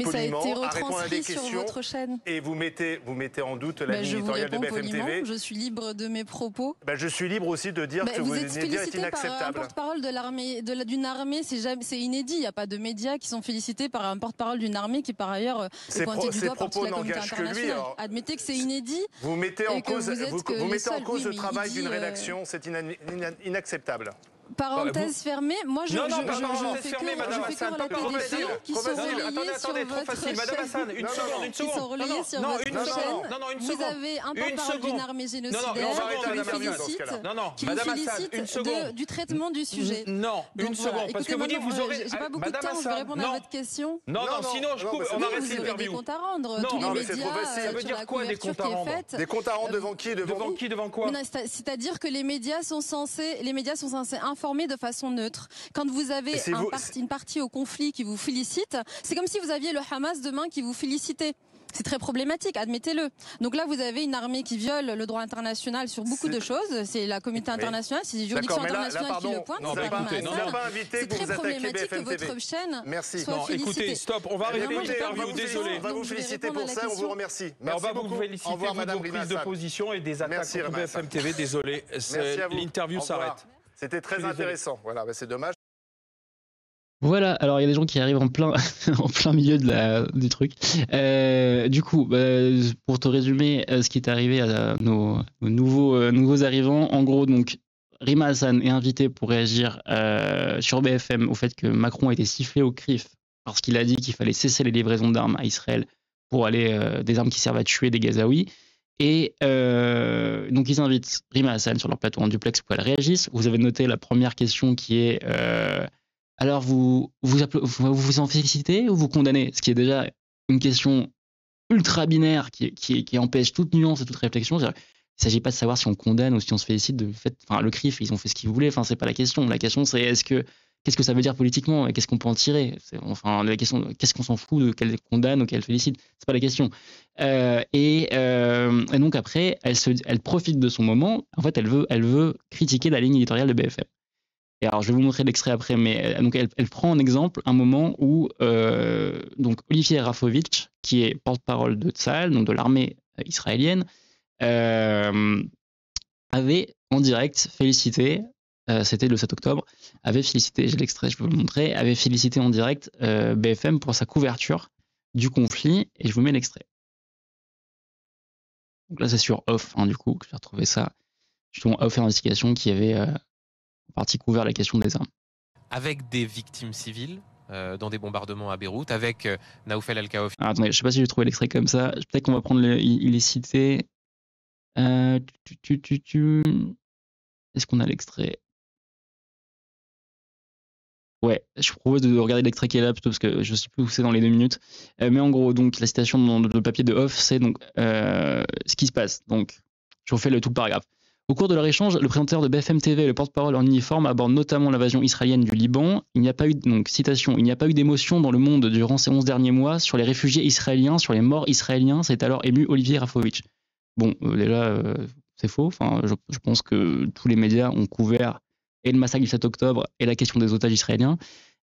[SPEAKER 13] poliment à répondre à des questions.
[SPEAKER 12] Sur votre chaîne.
[SPEAKER 13] Et vous mettez en doute la ligne éditoriale de BFM TV.
[SPEAKER 12] Je suis libre de mes propos.
[SPEAKER 13] Je suis libre aussi de dire que vous venez de dire est inacceptable.
[SPEAKER 12] Par un porte-parole de l'armée, d'une armée, c'est inédit. Il n'y a pas de médias qui sont félicités par un porte-parole d'une armée qui par ailleurs est pointé du doigt par toute la communauté internationale. Admettez que c'est inédit.
[SPEAKER 13] Vous mettez en cause le travail d'une rédaction, c'est inacceptable.
[SPEAKER 12] Parenthèse fermée, moi je
[SPEAKER 11] fais
[SPEAKER 12] que relater des faits qui sont reliés sur votre chaîne. Qui sont reliés sur votre chaîne. Vous avez un porte-parole d'une armée génocidaire qui vous félicite du traitement du sujet.
[SPEAKER 11] Non, une seconde, parce que vous dites vous aurez...
[SPEAKER 12] J'ai pas beaucoup de temps, je vais répondre à votre question.
[SPEAKER 11] Non, sinon on arrête l'interview.
[SPEAKER 12] Vous aurez des comptes à rendre, tous les médias,
[SPEAKER 11] ça veut dire quoi des comptes à rendre ?
[SPEAKER 13] Des comptes à rendre devant qui ?
[SPEAKER 11] Devant qui ? Devant quoi ?
[SPEAKER 12] C'est-à-dire que les médias sont censés informer de façon neutre. Quand vous avez une partie au conflit qui vous félicite, c'est comme si vous aviez le Hamas demain qui vous félicitait. C'est très problématique, admettez-le. Donc là, vous avez une armée qui viole le droit international sur beaucoup de choses. C'est la communauté internationale, c'est les juridictions internationales qui le pointent. C'est très problématique que votre chaîne soit félicitée.
[SPEAKER 11] Écoutez, stop, on va arrêter l'interview, désolé.
[SPEAKER 13] On va vous féliciter pour ça, on vous remercie.
[SPEAKER 11] On va vous féliciter pour vos prises de position et des attaques contre BFM TV, désolé. L'interview s'arrête.
[SPEAKER 13] C'était très intéressant. Voilà, c'est dommage.
[SPEAKER 1] Voilà, alors il y a des gens qui arrivent en plein milieu du truc. Du coup, pour te résumer ce qui est arrivé à nos nouveaux arrivants, en gros, donc Rima Hassan est invitée pour réagir sur BFM au fait que Macron a été sifflé au CRIF parce qu'il a dit qu'il fallait cesser les livraisons d'armes à Israël pour aller des armes qui servent à tuer des Gazaouis. Et donc ils invitent Rima Hassan sur leur plateau en duplex pour qu'elle réagisse. Vous avez noté la première question qui est alors vous en félicitez ou vous condamnez ? Ce qui est déjà une question ultra binaire qui empêche toute nuance et toute réflexion. Il ne s'agit pas de savoir si on condamne ou si on se félicite de fait. Enfin, le CRIF, ils ont fait ce qu'ils voulaient. Enfin, c'est pas la question. La question, c'est qu'est-ce que ça veut dire politiquement et qu'est-ce qu'on peut en tirer? Enfin, la question, qu'est-ce qu'on s'en fout de qu'elle condamne ou qu'elle félicite? C'est pas la question. Et donc après, elle profite de son moment. En fait, elle veut critiquer la ligne éditoriale de BFM. Et alors, je vais vous montrer l'extrait après, mais donc elle prend en exemple un moment où donc Olivier Rafovitch, qui est porte-parole de Tsahal, donc de l'armée israélienne, avait en direct félicité, c'était le 7 octobre, avait félicité, j'ai l'extrait, je peux vous le montrer, avait félicité en direct BFM pour sa couverture du conflit, et je vous mets l'extrait. Donc là, c'est sur Off, hein, du coup, que j'ai retrouvé ça. Justement, Off Investigation qui avait en partie couvert la question des armes.
[SPEAKER 14] Avec des victimes civiles dans des bombardements à Beyrouth, avec Naoufel Al-Khaofi.
[SPEAKER 1] Attendez, je sais pas si j'ai trouvé l'extrait comme ça. Peut-être qu'on va prendre il est cité. Est-ce qu'on a l'extrait? Ouais, je vous propose de regarder l'extrait qui est là plutôt parce que je ne sais plus où c'est dans les 2 minutes. Mais en gros, donc la citation dans le papier de Off, c'est donc ce qui se passe. Donc, je vous fais tout le paragraphe. Au cours de leur échange, le présentateur de BFM TV et le porte-parole en uniforme abordent notamment l'invasion israélienne du Liban. Il n'y a pas eu, donc citation, il n'y a pas eu d'émotion dans le monde durant ces 11 derniers mois sur les réfugiés israéliens, sur les morts israéliens. C'est alors ému Olivier Rafovitch. Bon, déjà, c'est faux. Enfin, je pense que tous les médias ont couvert et le massacre du 7 octobre et la question des otages israéliens.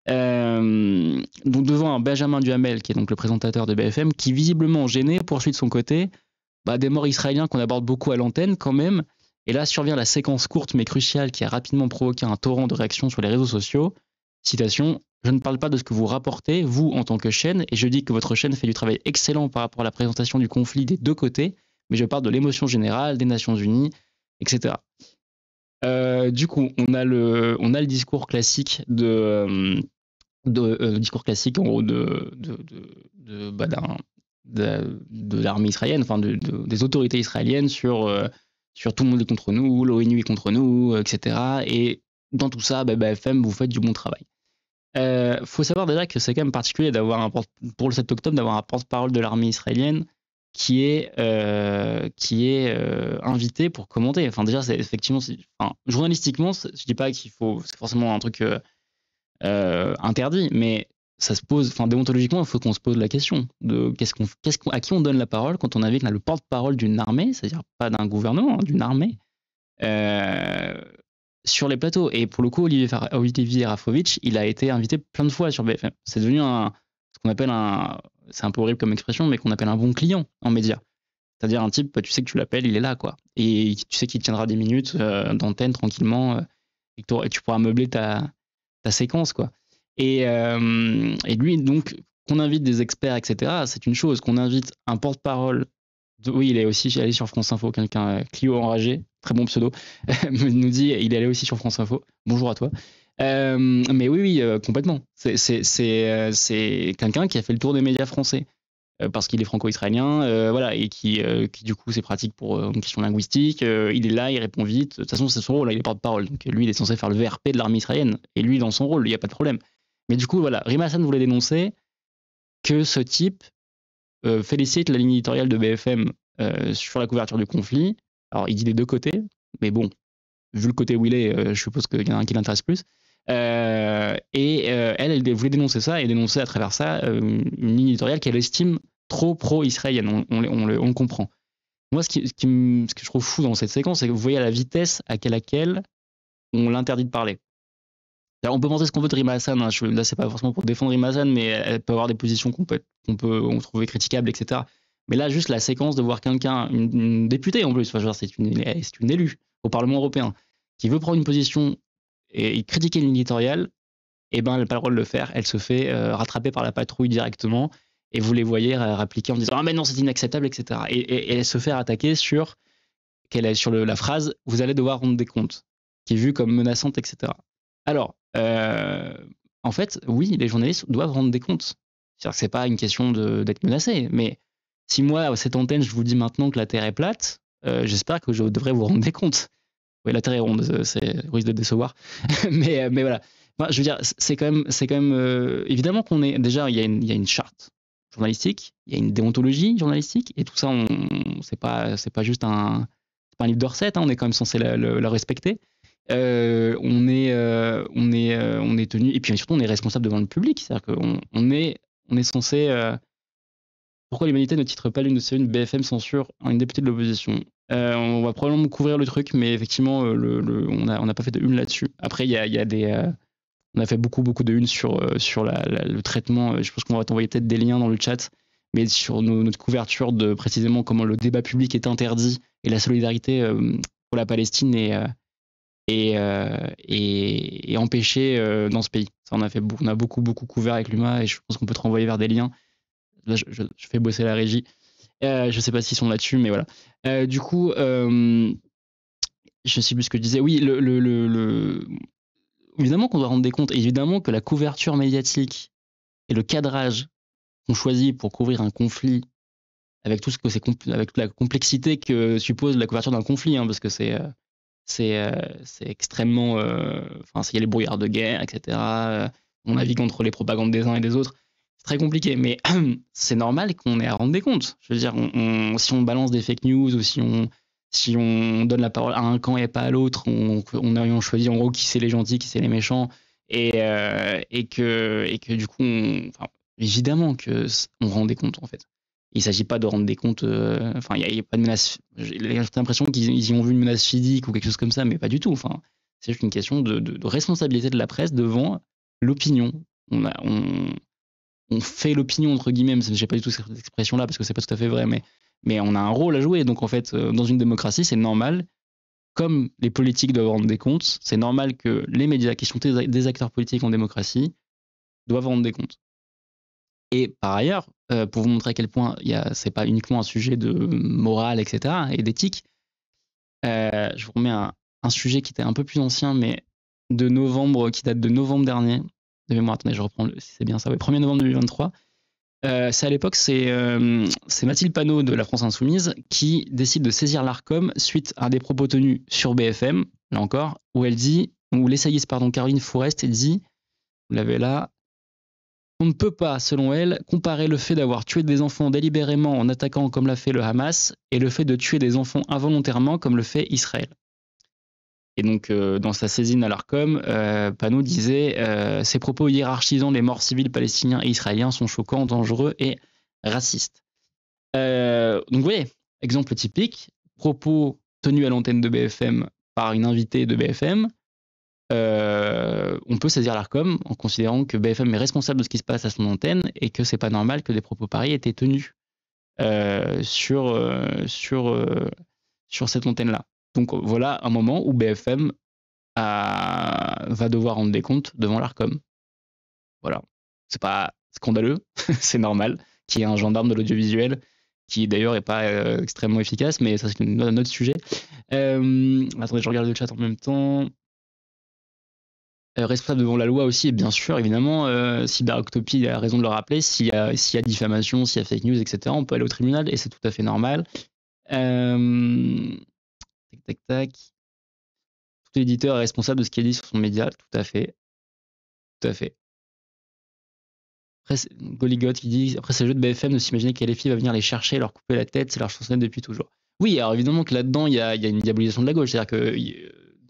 [SPEAKER 1] Donc devant un Benjamin Duhamel, qui est donc le présentateur de BFM, qui visiblement gêné poursuit de son côté des morts israéliens qu'on aborde beaucoup à l'antenne quand même. Et là survient la séquence courte mais cruciale qui a rapidement provoqué un torrent de réactions sur les réseaux sociaux. Citation, je ne parle pas de ce que vous rapportez, vous en tant que chaîne, et je dis que votre chaîne fait du travail excellent par rapport à la présentation du conflit des 2 côtés, mais je parle de l'émotion générale, des Nations Unies, etc. Du coup, on a le discours classique discours classique en gros de l'armée israélienne, enfin des autorités israéliennes sur tout le monde est contre nous, l'ONU est contre nous, etc. Et dans tout ça, BFM, vous faites du bon travail. Faut savoir déjà que c'est quand même particulier d'avoir pour le 7 octobre d'avoir un porte-parole de l'armée israélienne qui est invité pour commenter. Enfin déjà, c'est effectivement, journalistiquement, je dis pas qu'il faut, c'est forcément un truc interdit, mais ça se pose, déontologiquement, il faut qu'on se pose la question de à qui on donne la parole quand on invite le porte-parole d'une armée, c'est-à-dire pas d'un gouvernement, d'une armée, sur les plateaux. Et pour le coup, Olivier Rafovitch, il a été invité plein de fois sur BFM. C'est devenu ce qu'on appelle c'est un peu horrible comme expression, mais qu'on appelle un bon client en médias. C'est-à-dire un type, tu sais que tu l'appelles, il est là, quoi. Et tu sais qu'il tiendra des minutes d'antenne tranquillement, et tu pourras meubler ta séquence, quoi. Et lui, donc, qu'on invite des experts, etc., c'est une chose. Qu'on invite un porte-parole, oui, il est aussi allé sur France Info, quelqu'un, Clio Enragé, très bon pseudo, nous dit, il est allé aussi sur France Info. Bonjour à toi. Mais oui, complètement. C'est quelqu'un qui a fait le tour des médias français parce qu'il est franco-israélien, voilà, et qui du coup c'est pratique pour une question linguistique. Il est là, il répond vite. De toute façon, c'est son rôle, il est porte-parole. Donc lui, il est censé faire le VRP de l'armée israélienne. Et lui, dans son rôle, il n'y a pas de problème. Mais du coup, voilà, Rima Hassan voulait dénoncer que ce type félicite la ligne éditoriale de BFM sur la couverture du conflit. Alors, il dit des 2 côtés, mais bon, vu le côté où il est, je suppose qu'il y en a un qui l'intéresse plus. Elle voulait dénoncer ça et dénoncer à travers ça une ligne éditoriale qu'elle estime trop pro-israélienne. On le comprend. Moi, ce que je trouve fou dans cette séquence, c'est que vous voyez à la vitesse à laquelle on l'interdit de parler. Alors, on peut penser ce qu'on veut de Rima Hassan. Hein. Là, c'est pas forcément pour défendre Rima Hassan, mais elle peut avoir des positions qu'on peut trouver critiquables, etc. Mais là, juste la séquence de voir quelqu'un, une députée en plus, c'est une élue au Parlement européen, qui veut prendre une position et critiquer une ligne éditoriale, elle n'a pas le droit de le faire. Elle se fait rattraper par la patrouille directement, et vous les voyez répliquer en disant « Ah mais non, c'est inacceptable, etc. » Et elle se fait attaquer sur la phrase « Vous allez devoir rendre des comptes », qui est vue comme menaçante, etc. Alors, en fait, oui, les journalistes doivent rendre des comptes. C'est-à-dire que c'est pas une question d'être menacé, mais si moi, à cette antenne, je vous dis maintenant que la Terre est plate, j'espère que je devrais vous rendre des comptes. Oui, la Terre est ronde, c'est risque de décevoir. mais voilà. Enfin, je veux dire, c'est quand même évidemment qu'on est déjà, il y a une charte journalistique, il y a une déontologie journalistique, et tout ça, c'est pas juste un livre de recettes, hein, on est quand même censé la respecter. on est tenu, et puis surtout on est responsable devant le public, c'est-à-dire qu'on est censé. Pourquoi l'Humanité ne titre pas l'une de ses unes BFM censure une députée de l'opposition? On va probablement couvrir le truc, mais effectivement on n'a pas fait de une là-dessus. Après il y a des on a fait beaucoup de une sur le traitement. Je pense qu'on va t'envoyer peut-être des liens dans le chat, mais sur notre couverture de précisément comment le débat public est interdit et la solidarité pour la Palestine est empêchée dans ce pays. Ça, on a beaucoup couvert avec l'UMA, et je pense qu'on peut te renvoyer vers des liens. Là, je fais bosser la régie. Je sais pas s'ils sont là-dessus, mais voilà. Du coup, je sais plus ce que je disais. Oui, évidemment qu'on doit rendre des comptes, et évidemment que la couverture médiatique et le cadrage qu'on choisit pour couvrir un conflit, avec tout ce que avec toute la complexité que suppose la couverture d'un conflit, parce que c'est extrêmement. Enfin, il y a les brouillards de guerre, etc. On navigue entre les propagandes des uns et des autres. C'est très compliqué, mais c'est normal qu'on ait à rendre des comptes. Je veux dire, si on balance des fake news, ou si on donne la parole à un camp et pas à l'autre, on choisit en gros qui c'est les gentils, qui c'est les méchants, et que du coup, évidemment qu'on rend des comptes en fait. Il ne s'agit pas de rendre des comptes. Enfin, il n'y a pas de menace. J'ai l'impression qu'ils y ont vu une menace physique ou quelque chose comme ça, mais pas du tout. Enfin, c'est juste une question de responsabilité de la presse devant l'opinion. On fait l'opinion entre guillemets, je n'ai pas du tout cette expression-là parce que c'est pas tout à fait vrai, mais on a un rôle à jouer. Donc en fait, dans une démocratie, c'est normal, comme les politiques doivent rendre des comptes, c'est normal que les médias, qui sont des acteurs politiques en démocratie, doivent rendre des comptes. Et par ailleurs, pour vous montrer à quel point c'est pas uniquement un sujet de morale, etc., et d'éthique, je vous remets un sujet qui était un peu plus ancien, mais qui date de novembre dernier. De mémoire, attendez, je reprends si c'est bien ça. Ouais, 1er novembre 2023. C'est à l'époque, c'est Mathilde Panot de la France Insoumise qui décide de saisir l'Arcom suite à des propos tenus sur BFM, là encore, où l'essayiste Caroline Fourest dit, vous l'avez là, on ne peut pas, selon elle, comparer le fait d'avoir tué des enfants délibérément en attaquant comme l'a fait le Hamas et le fait de tuer des enfants involontairement comme le fait Israël. Et donc, dans sa saisine à l'Arcom, Panot disait ces propos hiérarchisant les morts civils palestiniens et israéliens sont choquants, dangereux et racistes. Donc, vous voyez, exemple typique, propos tenus à l'antenne de BFM par une invitée de BFM. On peut saisir l'Arcom en considérant que BFM est responsable de ce qui se passe à son antenne et que c'est pas normal que des propos pareils aient été tenus sur cette antenne-là. Donc voilà un moment où BFM va devoir rendre des comptes devant l'Arcom. Voilà. C'est pas scandaleux, c'est normal qu'il y ait un gendarme de l'audiovisuel qui d'ailleurs n'est pas extrêmement efficace, mais ça c'est un autre sujet. Attendez, je regarde le chat en même temps. Responsable devant la loi aussi, et bien sûr, évidemment, Cyberoctopie a raison de le rappeler, s'il y a diffamation, s'il y a fake news, etc., on peut aller au tribunal, et c'est tout à fait normal. Tac. Tout éditeur est responsable de ce qu'il dit sur son média, tout à fait. Après, Goligoth qui dit après ces jeux de BFM, de s'imaginer que LFI va venir les chercher, leur couper la tête, c'est leur chansonnette depuis toujours. Oui, alors évidemment que là-dedans, il y a une diabolisation de la gauche, c'est-à-dire que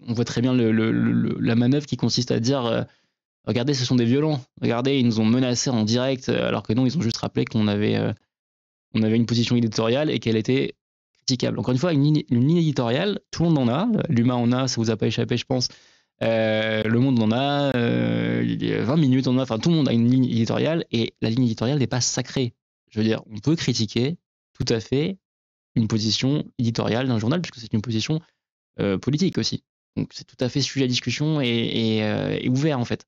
[SPEAKER 1] on voit très bien la manœuvre qui consiste à dire regardez, ce sont des violents, regardez, ils nous ont menacés en direct, alors que non, ils ont juste rappelé qu'on avait une position éditoriale et qu'elle était critiquable. Encore une fois, une ligne éditoriale, tout le monde en a, l'UMA en a, ça vous a pas échappé, je pense, Le Monde en a, 20 minutes en a, enfin tout le monde a une ligne éditoriale, et la ligne éditoriale n'est pas sacrée. Je veux dire, on peut critiquer tout à fait une position éditoriale d'un journal, puisque c'est une position politique aussi. Donc c'est tout à fait sujet à discussion et ouvert en fait.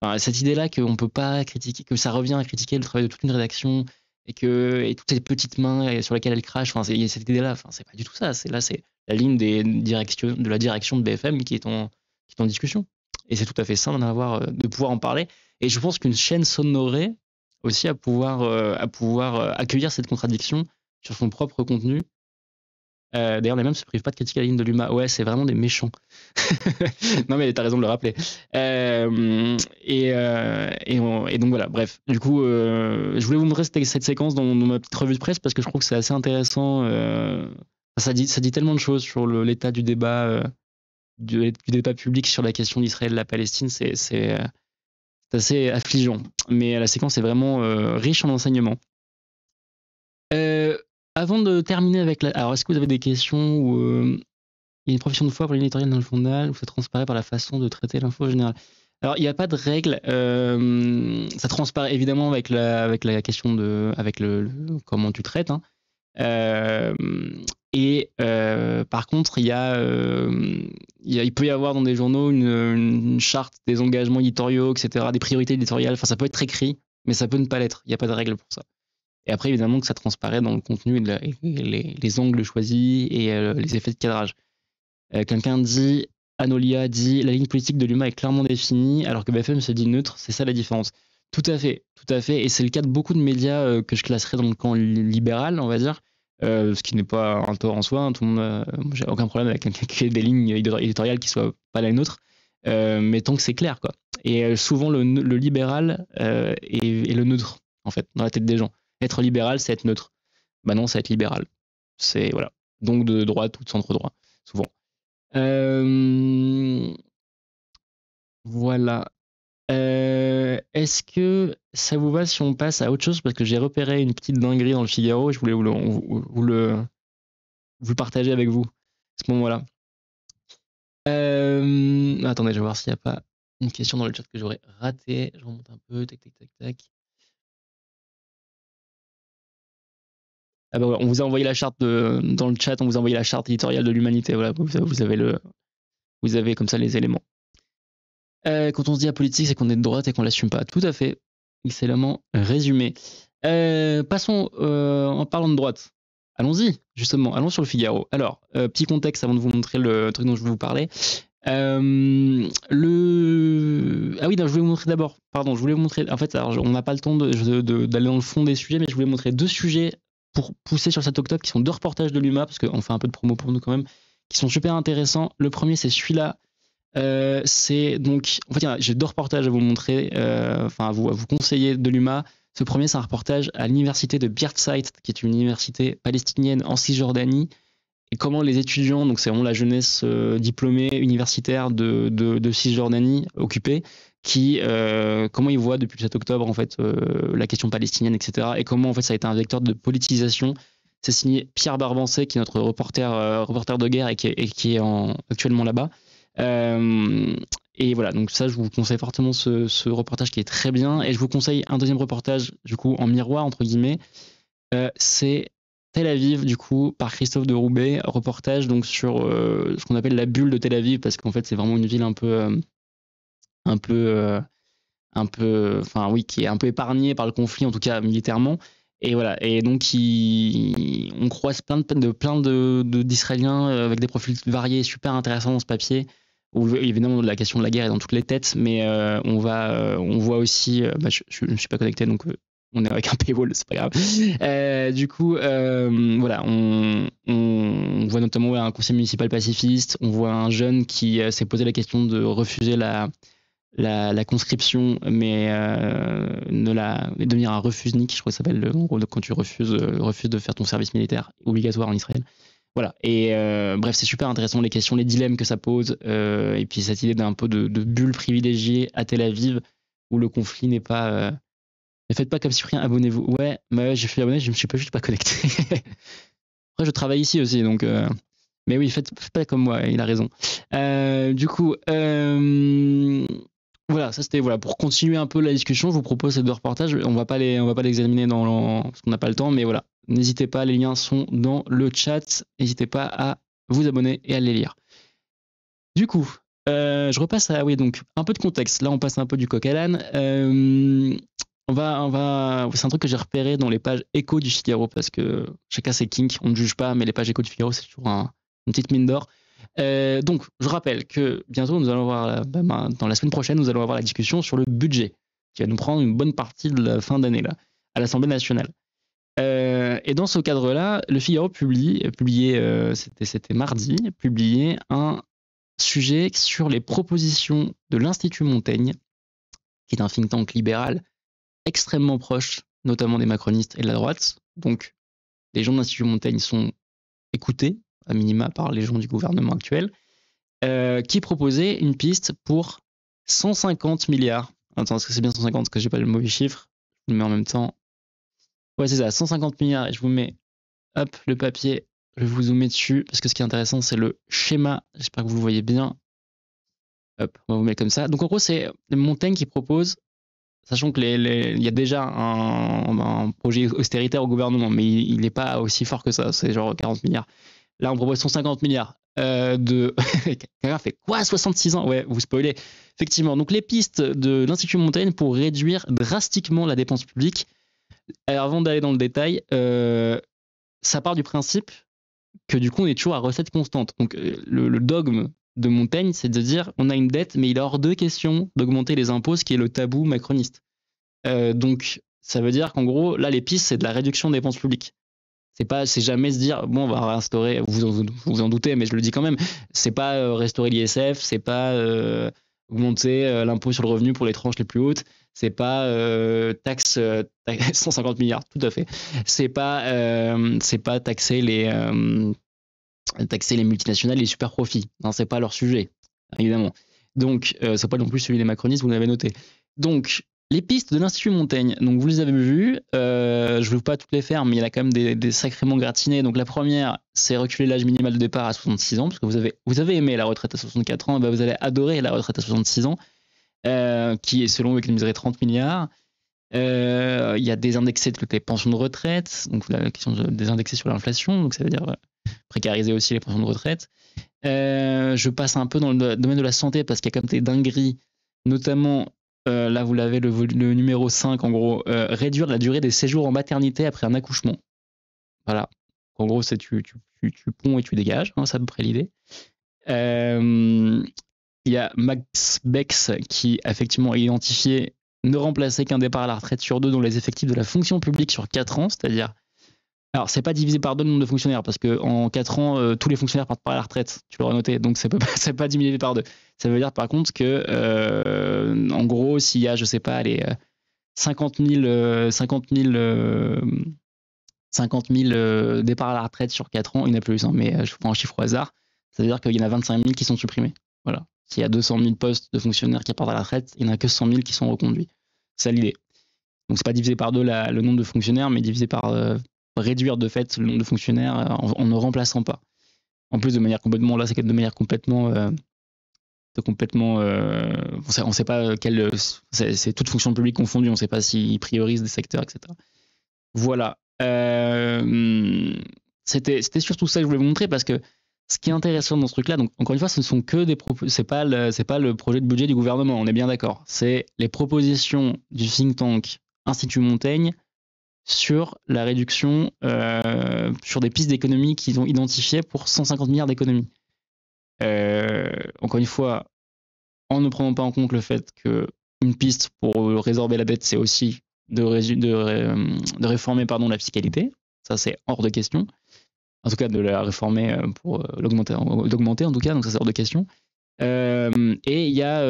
[SPEAKER 1] Enfin, cette idée-là qu'on peut pas critiquer, que ça revient à critiquer le travail de toute une rédaction et toutes ces petites mains sur lesquelles elle crache, enfin, il y a cette idée-là, enfin, c'est pas du tout ça. C'est la ligne de la direction de BFM qui est en discussion. Et c'est tout à fait sain de pouvoir en parler. Et je pense qu'une chaîne s'honorerait aussi à pouvoir accueillir cette contradiction sur son propre contenu. D'ailleurs, les mêmes se privent pas de critiquer la ligne de l'UMA. Ouais, c'est vraiment des méchants. Non, mais t'as raison de le rappeler. Et donc voilà, bref. Du coup, je voulais vous montrer cette séquence dans ma petite revue de presse parce que je trouve que c'est assez intéressant. Ça dit tellement de choses sur l'état du débat du débat public sur la question d'Israël et de la Palestine, c'est assez affligeant. Mais la séquence est vraiment riche en enseignements. Avant de terminer avec alors, est-ce que vous avez des questions où il y a une profession de foi pour l'éditorial dans le journal, où ça transparaît par la façon de traiter l'info générale? Alors, il n'y a pas de règle. Ça transparaît évidemment avec la question de comment tu traites. Hein. Par contre, il peut y avoir dans des journaux une charte des engagements éditoriaux, etc., des priorités éditoriales. Enfin, ça peut être écrit, mais ça peut ne pas l'être. Il n'y a pas de règle pour ça. Et après, évidemment, que ça transparaît dans le contenu et les angles choisis et les effets de cadrage. Quelqu'un dit, Anolia dit, la ligne politique de l'UMA est clairement définie, alors que BFM se dit neutre. C'est ça la différence. Tout à fait. Et c'est le cas de beaucoup de médias que je classerais dans le camp libéral, on va dire. Ce qui n'est pas un tort en soi. Hein, j'ai aucun problème avec quelqu'un qui fait des lignes éditoriales qui soient pas la nôtre, mais tant que c'est clair, quoi. Et souvent le libéral est le neutre, en fait, dans la tête des gens. Être libéral, c'est être neutre. Bah non, c'est être libéral. C'est voilà. Donc de droite ou de centre droit, souvent. Voilà. Est-ce que ça vous va si on passe à autre chose, parce que j'ai repéré une petite dinguerie dans le Figaro et je voulais vous le partager avec vous à ce moment-là. Attendez, je vais voir s'il n'y a pas une question dans le chat que j'aurais ratée. Je remonte un peu, tac. Ah bah, on vous a envoyé la charte dans le chat, on vous a envoyé la charte éditoriale de l'humanité. Voilà, vous avez comme ça les éléments. Quand on se dit apolitique, c'est qu'on est de droite et qu'on l'assume pas. Tout à fait. Excellemment résumé. Passons en parlant de droite. Allons-y, justement. Allons sur le Figaro. Alors, petit contexte avant de vous montrer le truc dont je vais vous parler. Ah oui, non, je voulais vous montrer d'abord. Pardon, je voulais vous montrer. En fait, alors, on n'a pas le temps d'aller dans le fond des sujets, mais je voulais vous montrer 2 sujets pour pousser sur cet octobre, qui sont 2 reportages de l'UMA, parce qu'on fait un peu de promo pour nous quand même, qui sont super intéressants. Le premier, c'est celui-là. C'est donc, en fait, j'ai 2 reportages à vous montrer, à vous conseiller de l'UMA. Ce premier, c'est un reportage à l'université de Birzeit, qui est une université palestinienne en Cisjordanie, et comment les étudiants, donc c'est vraiment la jeunesse diplômée universitaire de Cisjordanie occupée, comment ils voient depuis le 7 octobre en fait la question palestinienne, etc. Et comment en fait ça a été un vecteur de politisation. C'est signé Pierre Barbancet, qui est notre reporter de guerre et qui est actuellement là-bas. Et voilà, donc ça, je vous conseille fortement ce reportage qui est très bien. Et je vous conseille un deuxième reportage, du coup, en miroir, entre guillemets. C'est Tel Aviv, du coup, par Christophe de Roubaix. Reportage donc sur ce qu'on appelle la bulle de Tel Aviv, parce qu'en fait, c'est vraiment une ville qui est un peu épargnée par le conflit, en tout cas militairement. Et voilà, et donc on croise plein d'Israéliens avec des profils variés, super intéressants dans ce papier, où évidemment la question de la guerre est dans toutes les têtes, mais on voit aussi, je ne suis pas connecté, donc on est avec un paywall, c'est pas grave. Du coup, voilà, on voit notamment un conseiller municipal pacifiste, on voit un jeune qui s'est posé la question de refuser la conscription, mais devenir un refusnik, je crois que ça s'appelle, en gros, quand tu refuses de faire ton service militaire obligatoire en Israël. Voilà. Et bref, c'est super intéressant, les questions, les dilemmes que ça pose, et puis cette idée d'un peu de bulle privilégiée à Tel Aviv, où le conflit n'est pas... Ne faites pas comme Cyprien, abonnez-vous. Ouais, je suis abonné, je me suis pas juste pas connecté. Après, je travaille ici aussi, donc... Mais oui, faites pas comme moi, il a raison. Du coup... Voilà, ça c'était pour continuer un peu la discussion. Je vous propose ces 2 reportages. On va pas les examiner parce qu'on n'a pas le temps, mais voilà, n'hésitez pas, les liens sont dans le chat. N'hésitez pas à vous abonner et à les lire. Du coup, je repasse donc un peu de contexte. Là, on passe un peu du coq à l'âne. C'est un truc que j'ai repéré dans les pages écho du Figaro, parce que chacun ses kinks, on ne juge pas, mais les pages écho du Figaro, c'est toujours une petite mine d'or. Donc, je rappelle que bientôt, nous allons avoir, dans la semaine prochaine, nous allons avoir la discussion sur le budget, qui va nous prendre une bonne partie de la fin d'année là, à l'Assemblée nationale. Et dans ce cadre-là, le Figaro c'était mardi, publié un sujet sur les propositions de l'Institut Montaigne, qui est un think tank libéral extrêmement proche, notamment des macronistes et de la droite. Donc, les gens de l'Institut Montaigne sont écoutés, à minima, par les gens du gouvernement actuel. qui proposait une piste pour 150 milliards. Attends, est-ce que c'est bien 150? Parce que j'ai pas le mauvais chiffre. Je vous le mets en même temps. Ouais, c'est ça, 150 milliards. Et je vous mets, hop, le papier. Je vais vous zoomer dessus. Parce que ce qui est intéressant, c'est le schéma. J'espère que vous le voyez bien. Hop, on va vous mettre comme ça. Donc en gros, c'est Montaigne qui propose, sachant que il y a déjà un projet austéritaire au gouvernement, mais il n'est pas aussi fort que ça. C'est genre 40 milliards. Là, on propose 150 milliards. Quelqu'un fait quoi, 66 ans? Ouais, vous spoilez. Effectivement, donc les pistes de l'Institut Montaigne pour réduire drastiquement la dépense publique. Alors, avant d'aller dans le détail, ça part du principe que du coup, on est toujours à recette constante. Donc, le dogme de Montaigne, c'est de dire on a une dette, mais il est hors de question d'augmenter les impôts, ce qui est le tabou macroniste. Donc, ça veut dire qu'en gros, là, les pistes, c'est de la réduction des dépenses publiques. C'est jamais se dire bon, on va restaurer, vous en doutez, mais je le dis quand même, c'est pas restaurer l'ISF, c'est pas augmenter l'impôt sur le revenu pour les tranches les plus hautes, c'est pas taxe 150 milliards, tout à fait. C'est pas taxer les multinationales et les super profits. Non, c'est pas leur sujet, évidemment. Donc, c'est pas non plus celui des macronistes, vous l'avez noté. Donc, les pistes de l'Institut Montaigne, donc vous les avez vues, je ne vais pas toutes les faire, mais il y en a quand même des sacrément gratinées. Donc la première, c'est reculer l'âge minimal de départ à 66 ans, parce que vous avez aimé la retraite à 64 ans, et ben vous allez adorer la retraite à 66 ans, qui, selon vous, économiserait 30 milliards. Il y a désindexer toutes les pensions de retraite, donc la question de désindexer sur l'inflation, donc ça veut dire précariser aussi les pensions de retraite. Je passe un peu dans le domaine de la santé, parce qu'il y a quand même des dingueries, notamment... là, vous l'avez, le numéro 5, en gros, réduire la durée des séjours en maternité après un accouchement. Voilà. En gros, c'est tu ponds et tu dégages, hein, c'est à peu près l'idée. Il y a Max Bex qui, effectivement, a identifié ne remplacer qu'un départ à la retraite sur 2 dans les effectifs de la fonction publique sur 4 ans, c'est-à-dire... Alors, c'est pas divisé par 2 le nombre de fonctionnaires, parce qu'en 4 ans, tous les fonctionnaires partent pas à la retraite, tu l'auras noté, donc c'est pas divisé par 2. Ça veut dire par contre que, en gros, s'il y a, je sais pas, les 50 000 départs à la retraite sur 4 ans, il n'y en a plus, hein, mais je prends un chiffre au hasard, ça veut dire qu'il y en a 25 000 qui sont supprimés. Voilà. S'il y a 200 000 postes de fonctionnaires qui partent à la retraite, il n'y en a que 100 000 qui sont reconduits. C'est l'idée. Donc c'est pas divisé par 2 le nombre de fonctionnaires, mais divisé par... réduire de fait le nombre de fonctionnaires en ne remplaçant pas. En plus, de manière complètement, là, c'est de manière complètement, on ne sait pas quelle, c'est toute fonction publique confondue, on ne sait pas s'ils priorisent des secteurs, etc. Voilà. C'était surtout ça que je voulais vous montrer, parce que ce qui est intéressant dans ce truc-là, donc encore une fois, ce ne sont que des c'est pas le projet de budget du gouvernement, on est bien d'accord. C'est les propositions du think tank Institut Montaigne sur la réduction, sur des pistes d'économie qu'ils ont identifiées pour 150 milliards d'économies. Encore une fois, en ne prenant pas en compte le fait qu'une piste pour résorber la dette, c'est aussi de réformer la fiscalité. Ça, c'est hors de question. En tout cas, de la réformer pour d'augmenter en tout cas, donc ça, c'est hors de question. Et il y a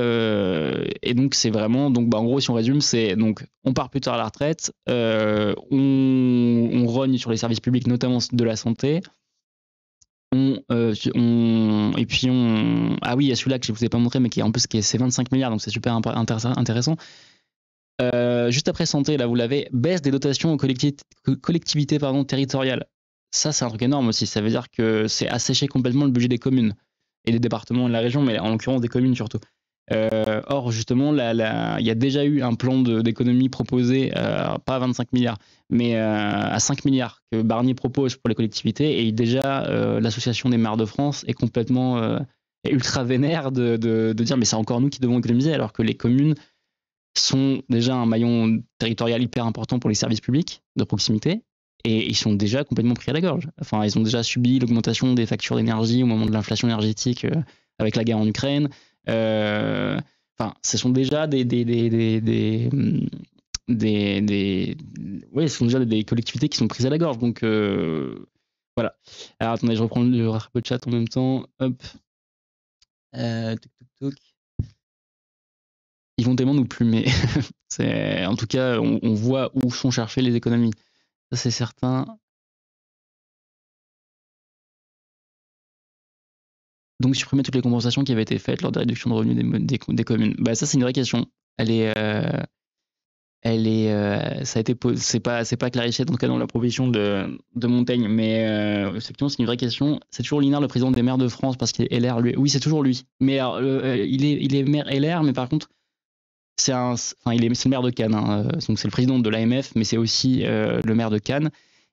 [SPEAKER 1] et donc c'est vraiment en gros, si on résume, c'est donc on part plus tard à la retraite, on rogne sur les services publics, notamment de la santé, et puis ah oui, il y a celui-là que je vous ai pas montré, mais qui est en plus c'est 25 milliards, donc c'est super intéressant. Juste après santé, là vous l'avez, baisse des dotations aux collectivités territoriales. Ça, c'est un truc énorme aussi. Ça veut dire que c'est assécher complètement le budget des communes et des départements et de la région, mais en l'occurrence des communes surtout. Or, justement, il y a déjà eu un plan d'économie proposé, pas à 25 milliards, mais à 5 milliards que Barnier propose pour les collectivités, et déjà, l'Association des maires de France est complètement ultra vénère de dire mais c'est encore nous qui devons économiser, alors que les communes sont déjà un maillon territorial hyper important pour les services publics de proximité, et ils sont déjà complètement pris à la gorge. Enfin, ils ont déjà subi l'augmentation des factures d'énergie au moment de l'inflation énergétique avec la guerre en Ukraine. Ce sont déjà des collectivités qui sont prises à la gorge. Donc, voilà. Alors, attendez, je reprends le chat en même temps. Hop. Ils vont tellement nous plumer. En tout cas, on voit où sont cherchées les économies. Ça, c'est certain. Donc supprimer toutes les compensations qui avaient été faites lors des réductions de revenus des communes. Bah ça c'est une vraie question. Ça a été c'est pas clarifié en tout cas dans la proposition de Montaigne, mais effectivement c'est une vraie question. C'est toujours Linard le président des maires de France parce qu'il est LR lui. Oui c'est toujours lui. Mais alors, il est maire LR, mais par contre c'est le maire de Cannes, hein. Donc c'est le président de l'AMF, mais c'est aussi le maire de Cannes.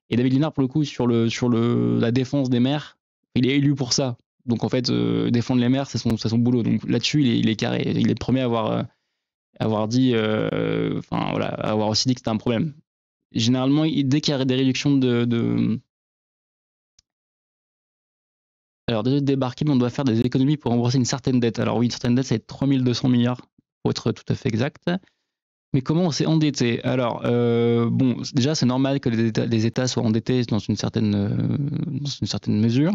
[SPEAKER 1] Et David Linard pour le coup sur la défense des maires, il est élu pour ça. Donc en fait défendre les maires c'est son boulot. Donc là-dessus il est carré. Il est le premier à avoir dit, avoir aussi dit que c'était un problème. Généralement, dès qu'il y a des réductions Alors, déjà de débarquer, on doit faire des économies pour rembourser une certaine dette. Alors oui, une certaine dette, c'est 3200 milliards, pour être tout à fait exact. Mais comment on s'est endetté? Alors, déjà, c'est normal que les États soient endettés dans une certaine mesure.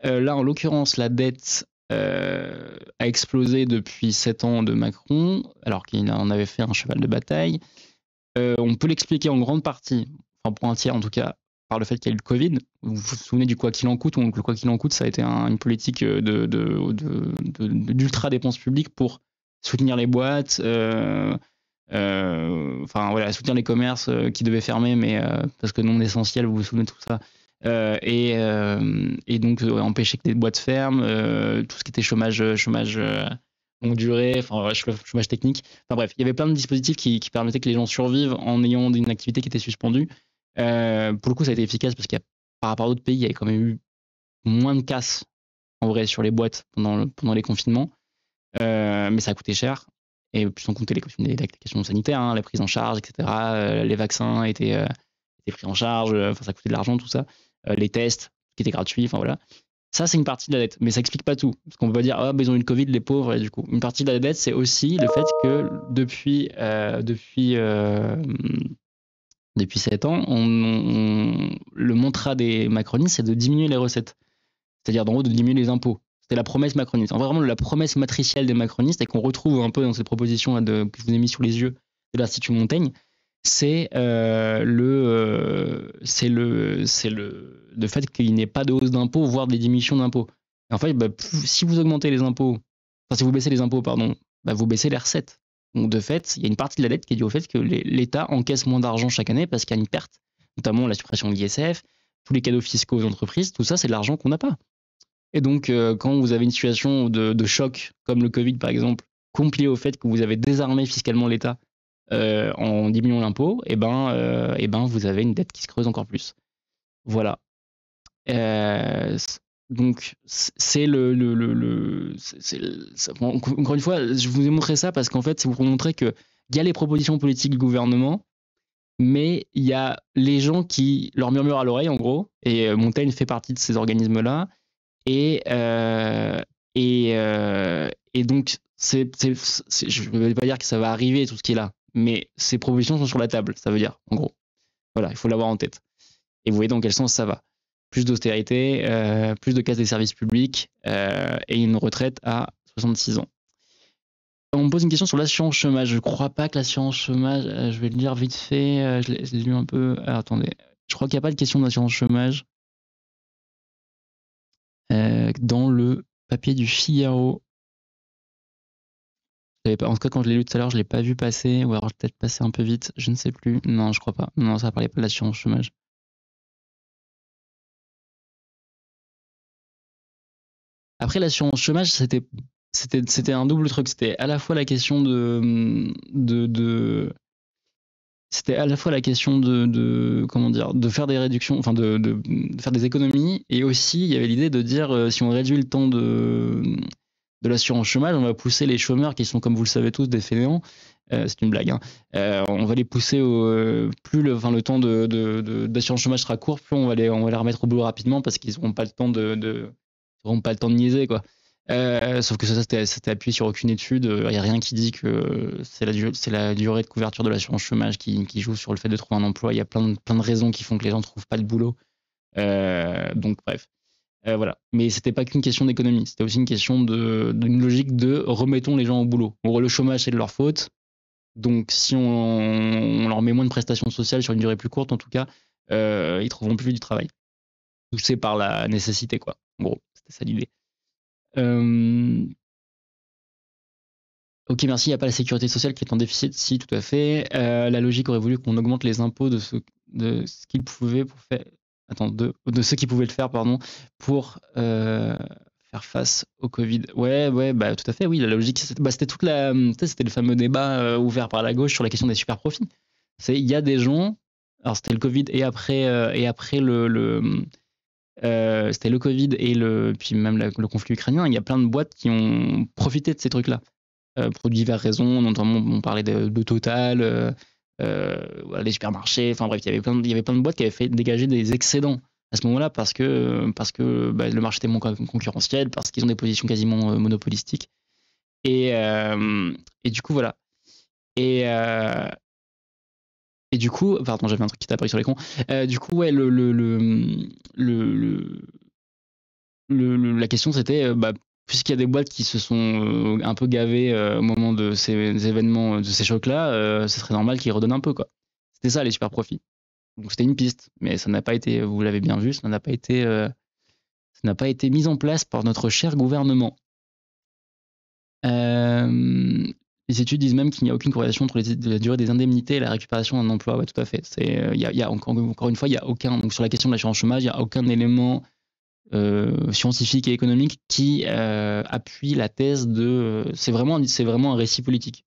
[SPEAKER 1] Là, en l'occurrence, la dette a explosé depuis 7 ans de Macron, alors qu'il en avait fait un cheval de bataille. On peut l'expliquer en grande partie, enfin pour un tiers en tout cas, par le fait qu'il y a eu le Covid. Vous vous souvenez du quoi qu'il en coûte? Donc le quoi qu'il en coûte, ça a été une politique d'ultra dépenses publiques pour soutenir les boîtes, soutenir les commerces qui devaient fermer, mais parce que non essentiels, vous vous souvenez de tout ça. Et donc empêcher que des boîtes ferment, tout ce qui était chômage longue durée, chômage technique. Enfin bref, il y avait plein de dispositifs qui permettaient que les gens survivent en ayant une activité qui était suspendue. Pour le coup, ça a été efficace parce par rapport à d'autres pays, il y avait quand même eu moins de casse en vrai sur les boîtes pendant les confinements, mais ça a coûté cher. Et plus on comptait les questions sanitaires, hein, la prise en charge, etc. Les vaccins étaient pris en charge, ça coûtait de l'argent, tout ça. Les tests qui étaient gratuits, enfin voilà. Ça, c'est une partie de la dette, mais ça explique pas tout. Parce qu'on peut pas dire, ils ont eu le Covid, les pauvres, et du coup. Une partie de la dette, c'est aussi le fait que depuis 7 ans, le mantra des macronistes, c'est de diminuer les recettes. C'est-à-dire, en gros, de diminuer les impôts. C'était la promesse macroniste. Vraiment, la promesse matricielle des macronistes, et qu'on retrouve un peu dans ces propositions là, que je vous ai mis sous les yeux de l'Institut Montaigne, c'est le fait qu'il n'y ait pas de hausse d'impôts, voire des diminutions d'impôts. En fait, si vous augmentez les impôts, si vous baissez les impôts, vous baissez les recettes. Donc de fait, il y a une partie de la dette qui est due au fait que l'État encaisse moins d'argent chaque année parce qu'il y a une perte, notamment la suppression de l'ISF, tous les cadeaux fiscaux aux entreprises, tout ça, c'est de l'argent qu'on n'a pas. Et donc, quand vous avez une situation de choc, comme le Covid par exemple, compliqué au fait que vous avez désarmé fiscalement l'État, en diminuant l'impôt, vous avez une dette qui se creuse encore plus. Voilà. Donc c'est encore une fois, je vous ai montré ça parce qu'en fait, c'est pour montrer que il y a les propositions politiques du gouvernement, mais il y a les gens qui leur murmurent à l'oreille, en gros, et Montaigne fait partie de ces organismes-là, et donc je ne vais pas dire que ça va arriver tout ce qui est là, mais ces propositions sont sur la table, ça veut dire, en gros. Voilà, il faut l'avoir en tête. Et vous voyez dans quel sens ça va. Plus d'austérité, plus de casse des services publics et une retraite à 66 ans. On me pose une question sur l'assurance chômage. Je ne crois pas que l'assurance chômage, je vais le lire vite fait, je l'ai lu un peu. Alors, attendez, je crois qu'il n'y a pas de question d'assurance chômage dans le papier du Figaro. En tout cas, quand je l'ai lu tout à l'heure, je ne l'ai pas vu passer, ou alors peut-être passer un peu vite, je ne sais plus. Non, je crois pas. Non, ça ne parlait pas de l'assurance chômage. Après, l'assurance chômage, c'était un double truc. C'était à la fois la question c'était à la fois la question de faire des réductions, enfin de faire des économies, et aussi il y avait l'idée de dire si on réduit le temps de l'assurance chômage, on va pousser les chômeurs qui sont, comme vous le savez tous, des fainéants. C'est une blague. Hein. On va les pousser plus le temps d'assurance chômage sera court, plus on va les remettre au boulot rapidement parce qu'ils n'auront pas le temps de niaiser, quoi. Sauf que ça c'était appuyé sur aucune étude. Il n'y a rien qui dit que c'est la durée de couverture de l'assurance chômage qui joue sur le fait de trouver un emploi. Il y a plein de raisons qui font que les gens ne trouvent pas de boulot. Donc bref. Voilà. Mais c'était pas qu'une question d'économie, c'était aussi une question d'une logique de remettons les gens au boulot. En gros, le chômage, c'est de leur faute. Donc si on leur met moins de prestations sociales sur une durée plus courte, en tout cas, ils trouveront plus vite du travail. Poussé par la nécessité, quoi. En gros, c'était ça l'idée. Ok, merci, il n'y a pas la sécurité sociale qui est en déficit. Si, tout à fait. La logique aurait voulu qu'on augmente les impôts de ce qu'ils pouvaient pour faire... Attends, de ceux qui pouvaient le faire, pardon, pour faire face au Covid. Ouais, bah tout à fait, oui. La logique, c'était toute la... C'était le fameux débat ouvert par la gauche sur la question des super profits. Il y a des gens... Alors, c'était le Covid et après c'était le Covid et puis même le conflit ukrainien. Il y a plein de boîtes qui ont profité de ces trucs-là. Pour diverses raisons, notamment on parlait de Total, voilà, les supermarchés, enfin bref, il y avait plein de boîtes qui avaient fait dégager des excédents à ce moment-là parce que le marché était moins concurrentiel, parce qu'ils ont des positions quasiment monopolistiques. Et du coup, voilà. Et du coup, pardon, j'avais un truc qui t'a apparu sur l'écran. Du coup, ouais, la question c'était, puisqu'il y a des boîtes qui se sont un peu gavées au moment de ces événements, de ces chocs-là, ce serait normal qu'ils redonnent un peu, quoi. C'était ça, les super profits. Donc c'était une piste, mais ça n'a pas été, vous l'avez bien vu, ça n'a pas été mis en place par notre cher gouvernement. Les études disent même qu'il n'y a aucune corrélation entre la durée des indemnités et la récupération d'un emploi. Ouais, tout à fait. Encore une fois, il n'y a aucun... Donc sur la question de l'assurance chômage, il n'y a aucun élément scientifique et économique qui appuie la thèse de... C'est vraiment un récit politique.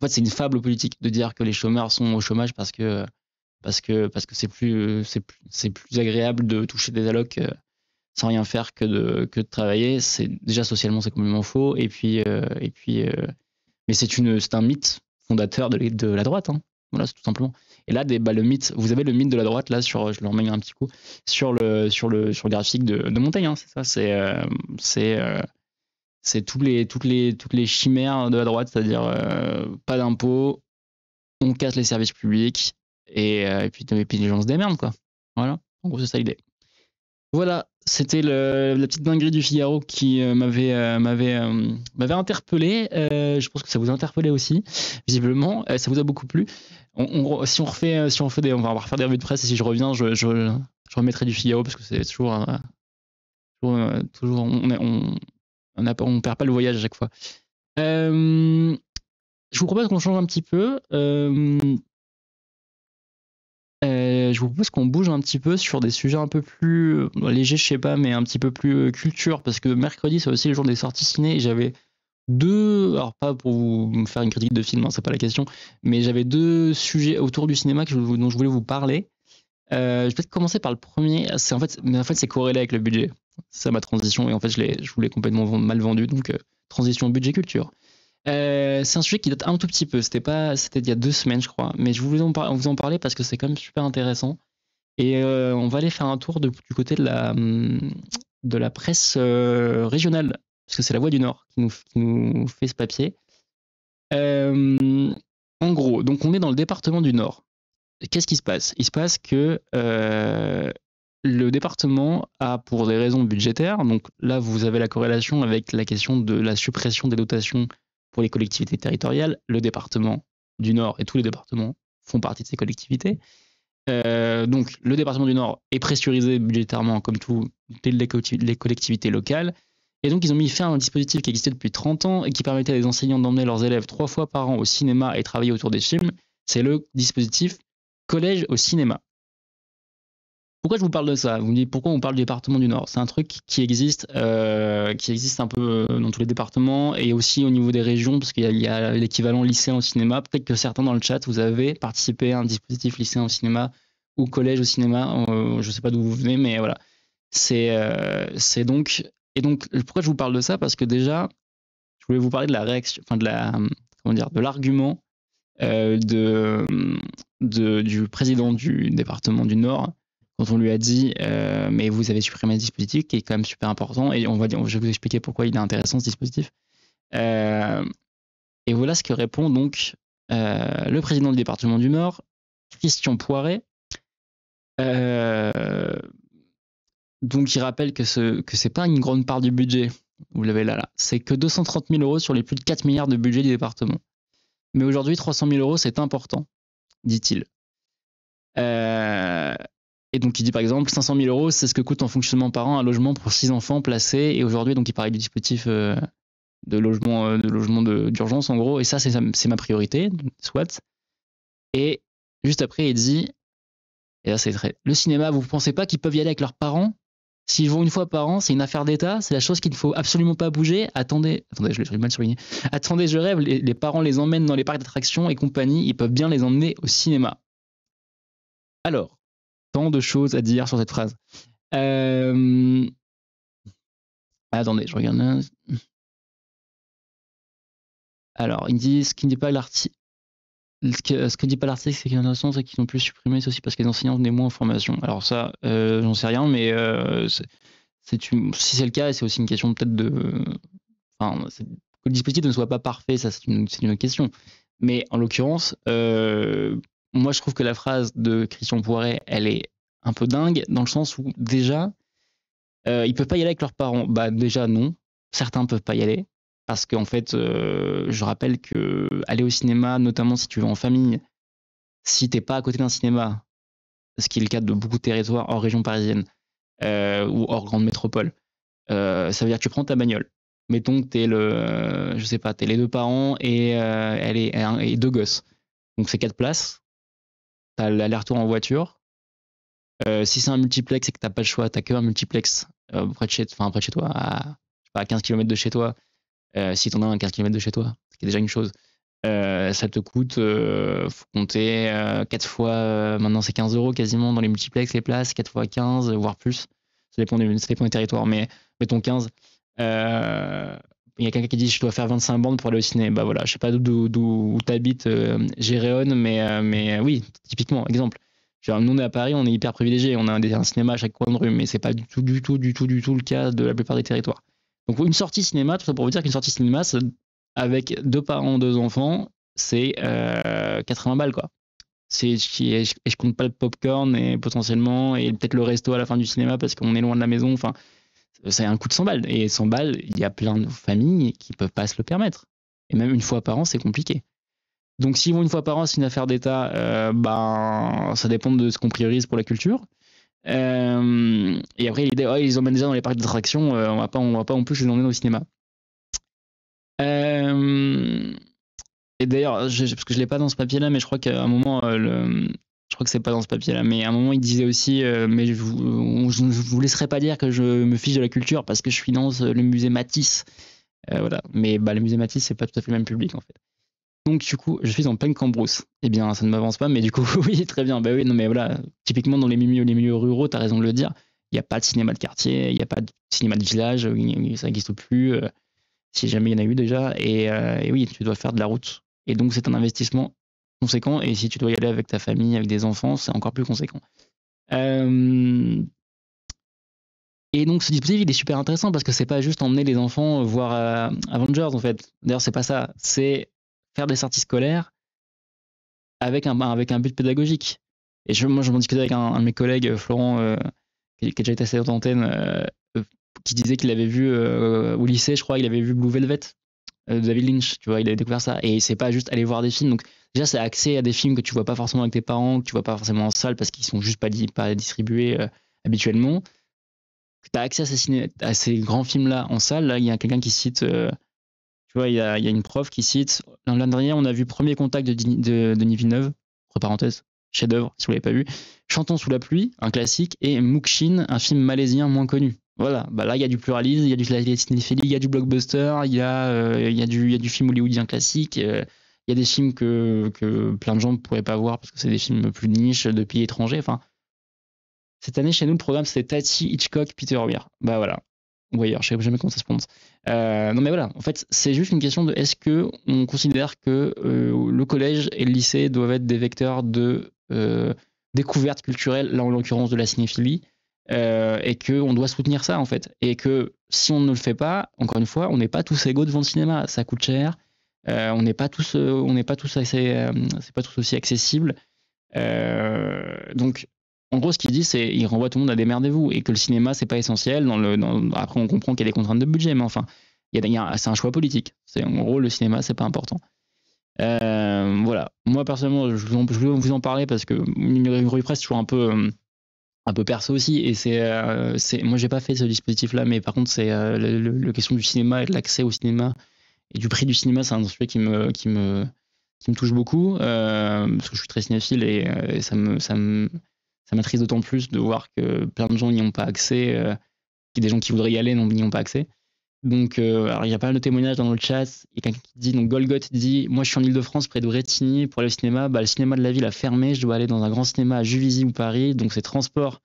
[SPEAKER 1] En fait, c'est une fable politique de dire que les chômeurs sont au chômage parce que c'est plus agréable de toucher des allocs sans rien faire que de travailler. Déjà socialement, c'est complètement faux. Mais c'est un mythe fondateur de la droite. Hein. Voilà, c'est tout simplement. Et là, le mythe, vous avez le mythe de la droite là je leur mets un petit coup sur le graphique de Montaigne. Hein, c'est ça. C'est toutes les chimères de la droite, c'est-à-dire pas d'impôts, on casse les services publics et puis les gens se démerdent, quoi. Voilà. En gros, c'est ça l'idée. Voilà, c'était la petite dinguerie du Figaro qui m'avait interpellé. Je pense que ça vous a interpellé aussi, visiblement. Ça vous a beaucoup plu. Si on va refaire des revues de presse et si je reviens, je remettrai du Figaro parce que c'est toujours on perd pas le voyage à chaque fois. Je vous propose qu'on change un petit peu. Je vous propose qu'on bouge un petit peu sur des sujets un peu plus légers, je sais pas, mais un petit peu plus culture, parce que mercredi, c'est aussi le jour des sorties ciné, et j'avais alors pas pour vous faire une critique de film, hein, c'est pas la question, mais j'avais 2 sujets autour du cinéma dont je voulais vous parler. Je vais peut-être commencer par le premier, en fait c'est corrélé avec le budget, c'est ça ma transition, et en fait je vous l'ai complètement mal vendu, donc transition budget culture. C'est un sujet qui date un tout petit peu, c'était il y a 2 semaines je crois, mais je voulais vous en parler parce que c'est quand même super intéressant. Et on va aller faire un tour du côté de la presse régionale, parce que c'est La Voix du Nord qui nous fait ce papier. En gros, donc on est dans le département du Nord. Qu'est-ce qui se passe ? Il se passe que le département a, pour des raisons budgétaires, donc là vous avez la corrélation avec la question de la suppression des dotations pour les collectivités territoriales. Le département du Nord et tous les départements font partie de ces collectivités. Donc le département du Nord est pressurisé budgétairement comme toutes les collectivités locales. Et donc ils ont mis fin à un dispositif qui existait depuis 30 ans et qui permettait à des enseignants d'emmener leurs élèves 3 fois par an au cinéma et travailler autour des films. C'est le dispositif collège au cinéma. Pourquoi je vous parle de ça ? Vous me dites pourquoi on parle du département du Nord ? C'est un truc qui existe un peu dans tous les départements et aussi au niveau des régions, parce qu'il y a l'équivalent lycéen au cinéma. Peut-être que certains dans le chat, vous avez participé à un dispositif lycéen au cinéma ou collège au cinéma. Je ne sais pas d'où vous venez, mais voilà. C'est donc... Et donc, pourquoi je vous parle de ça ? Parce que déjà, je voulais vous parler de la réaction, enfin de l'argument du président du département du Nord, quand on lui a dit mais vous avez supprimé un dispositif qui est quand même super important, et je vais vous expliquer pourquoi il est intéressant ce dispositif. Et voilà ce que répond donc le président du département du Nord, Christian Poiret. Donc il rappelle que c'est pas une grande part du budget, vous l'avez là, c'est que 230 000 € sur les plus de 4 milliards de budget du département. Mais aujourd'hui 300 000 € c'est important, dit-il. Et donc il dit par exemple 500 000 €, c'est ce que coûte en fonctionnement par an un logement pour 6 enfants placés. Et aujourd'hui, donc il parlait du dispositif de logement d'urgence en gros. Et ça, c'est ma priorité, soit. Et juste après, il dit, et là c'est le cinéma, vous ne pensez pas qu'ils peuvent y aller avec leurs parents? S'ils vont une fois par an, c'est une affaire d'État, c'est la chose qu'il ne faut absolument pas bouger. Attendez, je l'ai mal souligné. Attendez, je rêve, les parents les emmènent dans les parcs d'attractions et compagnie, ils peuvent bien les emmener au cinéma. Alors, tant de choses à dire sur cette phrase. Attendez, je regarde là. Alors, il dit, ce que dit pas l'article, c'est qu'il y a une raison, c'est qu'ils ont pu supprimer, c'est aussi parce que les enseignants venaient moins en formation. Alors ça, j'en sais rien, mais si c'est le cas, c'est aussi une question peut-être que le dispositif ne soit pas parfait, ça c'est une autre question. Mais en l'occurrence, moi je trouve que la phrase de Christian Poiret, elle est un peu dingue, dans le sens où déjà, ils peuvent pas y aller avec leurs parents. Bah déjà non, certains peuvent pas y aller. Parce qu'en fait, je rappelle que aller au cinéma, notamment si tu vas en famille, si t'es pas à côté d'un cinéma, ce qui est le cas de beaucoup de territoires hors région parisienne ou hors grande métropole, ça veut dire que tu prends ta bagnole. Mettons que t'es t'es les deux parents et deux gosses. Donc c'est 4 places. T'as l'aller-retour en voiture. Si c'est un multiplex et que t'as pas le choix, t'as qu'un multiplex près de chez toi, à 15 km de chez toi. Si t'en as un 15 km de chez toi, ce qui est déjà une chose, ça te coûte, faut compter 4 fois, maintenant c'est 15 € quasiment dans les multiplex, les places, 4 fois 15, voire plus. Ça dépend des territoires, mais mettons 15. Il y a quelqu'un qui dit je dois faire 25 bandes pour aller au ciné. Bah voilà, je sais pas d'où t'habites, Géréon, mais oui, typiquement, exemple. Genre, nous on est à Paris, on est hyper privilégiés, on a un cinéma à chaque coin de rue, mais c'est pas du tout le cas de la plupart des territoires. Donc une sortie cinéma, tout ça pour vous dire qu'une sortie cinéma, avec 2 parents, 2 enfants, c'est 80 balles quoi. Et je compte pas le popcorn et potentiellement et peut-être le resto à la fin du cinéma parce qu'on est loin de la maison. Enfin, c'est un coût de 100 balles. Et 100 balles, il y a plein de familles qui peuvent pas se le permettre. Et même une fois par an, c'est compliqué. Donc s'ils vont une fois par an, c'est une affaire d'État. Ça dépend de ce qu'on priorise pour la culture. Et après l'idée, ils emmènent déjà dans les parcs d'attractions, on va pas en plus les emmener au cinéma. Et d'ailleurs, parce que je l'ai pas dans ce papier-là, mais je crois qu'à un moment, je crois que c'est pas dans ce papier-là, mais à un moment il disait aussi, mais je vous laisserai pas dire que je me fiche de la culture parce que je finance le musée Matisse. Voilà, mais le musée Matisse c'est pas tout à fait le même public en fait. Donc du coup, je suis en pleine cambrousse. Eh bien, ça ne m'avance pas, mais du coup, oui, très bien. Bah oui, non, mais voilà, typiquement dans les milieux ruraux, t'as raison de le dire. Il n'y a pas de cinéma de quartier, il n'y a pas de cinéma de village, ça n'existe plus. Si jamais il y en a eu déjà. Et oui, tu dois faire de la route. Et donc, c'est un investissement conséquent. Et si tu dois y aller avec ta famille, avec des enfants, c'est encore plus conséquent. Et donc, ce dispositif, il est super intéressant parce que c'est pas juste emmener les enfants voir Avengers, en fait. D'ailleurs, c'est pas ça. C'est faire des sorties scolaires avec un but pédagogique. Et moi, je m'en discutais avec un de mes collègues, Florent, qui a déjà été à cette antenne, qui disait qu'il avait vu au lycée, je crois, il avait vu Blue Velvet de David Lynch, tu vois, il avait découvert ça. Et c'est pas juste aller voir des films. Donc déjà, c'est accès à des films que tu vois pas forcément avec tes parents, que tu vois pas forcément en salle parce qu'ils sont juste pas distribués habituellement. Tu as accès à ces grands films-là en salle. Là, il y a quelqu'un qui cite... tu vois, il y a une prof qui cite l'an dernier, on a vu Premier Contact de Denis Villeneuve, entre parenthèses, chef-d'œuvre, si vous l'avez pas vu. Chantons sous la pluie, un classique, et Mookshin, un film malaisien moins connu. Voilà, là il y a du pluralisme, il y a de la cinéphilie, il y a du blockbuster, il y a du film hollywoodien classique, il y a des films que plein de gens ne pourraient pas voir parce que c'est des films plus niches de pays étrangers. Enfin, cette année chez nous le programme c'était Tati, Hitchcock, Peter Weir. Bah voilà. Ou ailleurs, je sais jamais comment ça se prononce. Non mais voilà, en fait, c'est juste une question de est-ce que on considère que le collège et le lycée doivent être des vecteurs de découverte culturelle, là en l'occurrence de la cinéphilie, et qu'on doit soutenir ça en fait. Et que si on ne le fait pas, encore une fois, on n'est pas tous égaux devant le cinéma, ça coûte cher, on n'est pas tous aussi accessibles. Donc en gros, ce qu'il dit, c'est il renvoie tout le monde à démerdez-vous et que le cinéma, c'est pas essentiel. Après, on comprend qu'il y a des contraintes de budget, mais enfin, c'est un choix politique. En gros, le cinéma, c'est pas important. Voilà. Moi, personnellement, je voulais vous en parler parce que une revue presse, c'est toujours un peu un peu perso aussi. Et moi, j'ai pas fait ce dispositif-là, mais par contre, c'est la question du cinéma et de l'accès au cinéma et du prix du cinéma, c'est un sujet qui me touche beaucoup, parce que je suis très cinéphile et ça m'attriste d'autant plus de voir que plein de gens n'y ont pas accès, qu'il y a des gens qui voudraient y aller n'y ont pas accès. Donc, alors il y a pas mal de témoignages dans le chat. Il y a quelqu'un qui dit, donc Golgoth dit, moi je suis en Ile-de-France près de Rétigny pour aller au cinéma. Le cinéma de la ville a fermé, je dois aller dans un grand cinéma à Juvisy ou Paris, donc c'est transport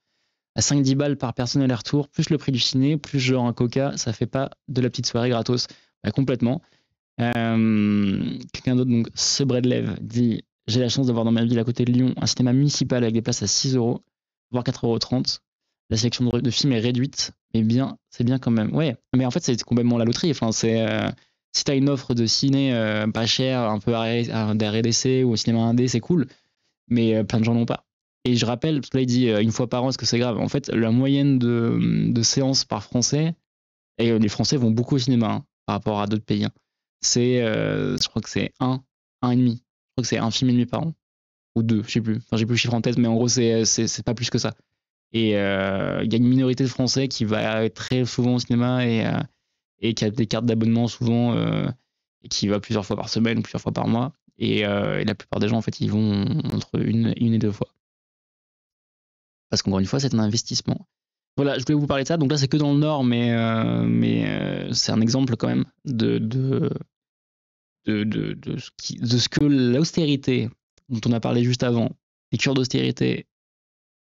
[SPEAKER 1] à 5-10 balles par personne aller-retour, plus le prix du ciné, plus genre un coca, ça fait pas de la petite soirée gratos. Complètement. Quelqu'un d'autre, donc ce Bredlev dit, j'ai la chance d'avoir dans ma ville à côté de Lyon un cinéma municipal avec des places à 6 €, voire 4,30 €. La sélection de films est réduite, mais bien, c'est bien quand même. Ouais, mais en fait, c'est complètement la loterie. Enfin, si t'as une offre de ciné pas chère, un peu d'RDC ou au cinéma indé, c'est cool, mais plein de gens n'ont pas. Et je rappelle, parce que là, il dit une fois par an, est-ce que c'est grave? En fait, la moyenne de séances par Français, et les Français vont beaucoup au cinéma par rapport à d'autres pays. Je crois que c'est 1,5. Je crois que c'est un film et demi par an. Ou 2, je sais plus. Enfin, j'ai plus le chiffre en tête, mais en gros, c'est pas plus que ça. Et il y a une minorité de Français qui va très souvent au cinéma et qui a des cartes d'abonnement souvent et qui va plusieurs fois par semaine ou plusieurs fois par mois. Et la plupart des gens, en fait, ils vont entre une et 2 fois. Parce qu'encore une fois, c'est un investissement. Voilà, je voulais vous parler de ça. Donc là, c'est que dans le Nord, mais c'est un exemple quand même de ce que l'austérité dont on a parlé juste avant, les cures d'austérité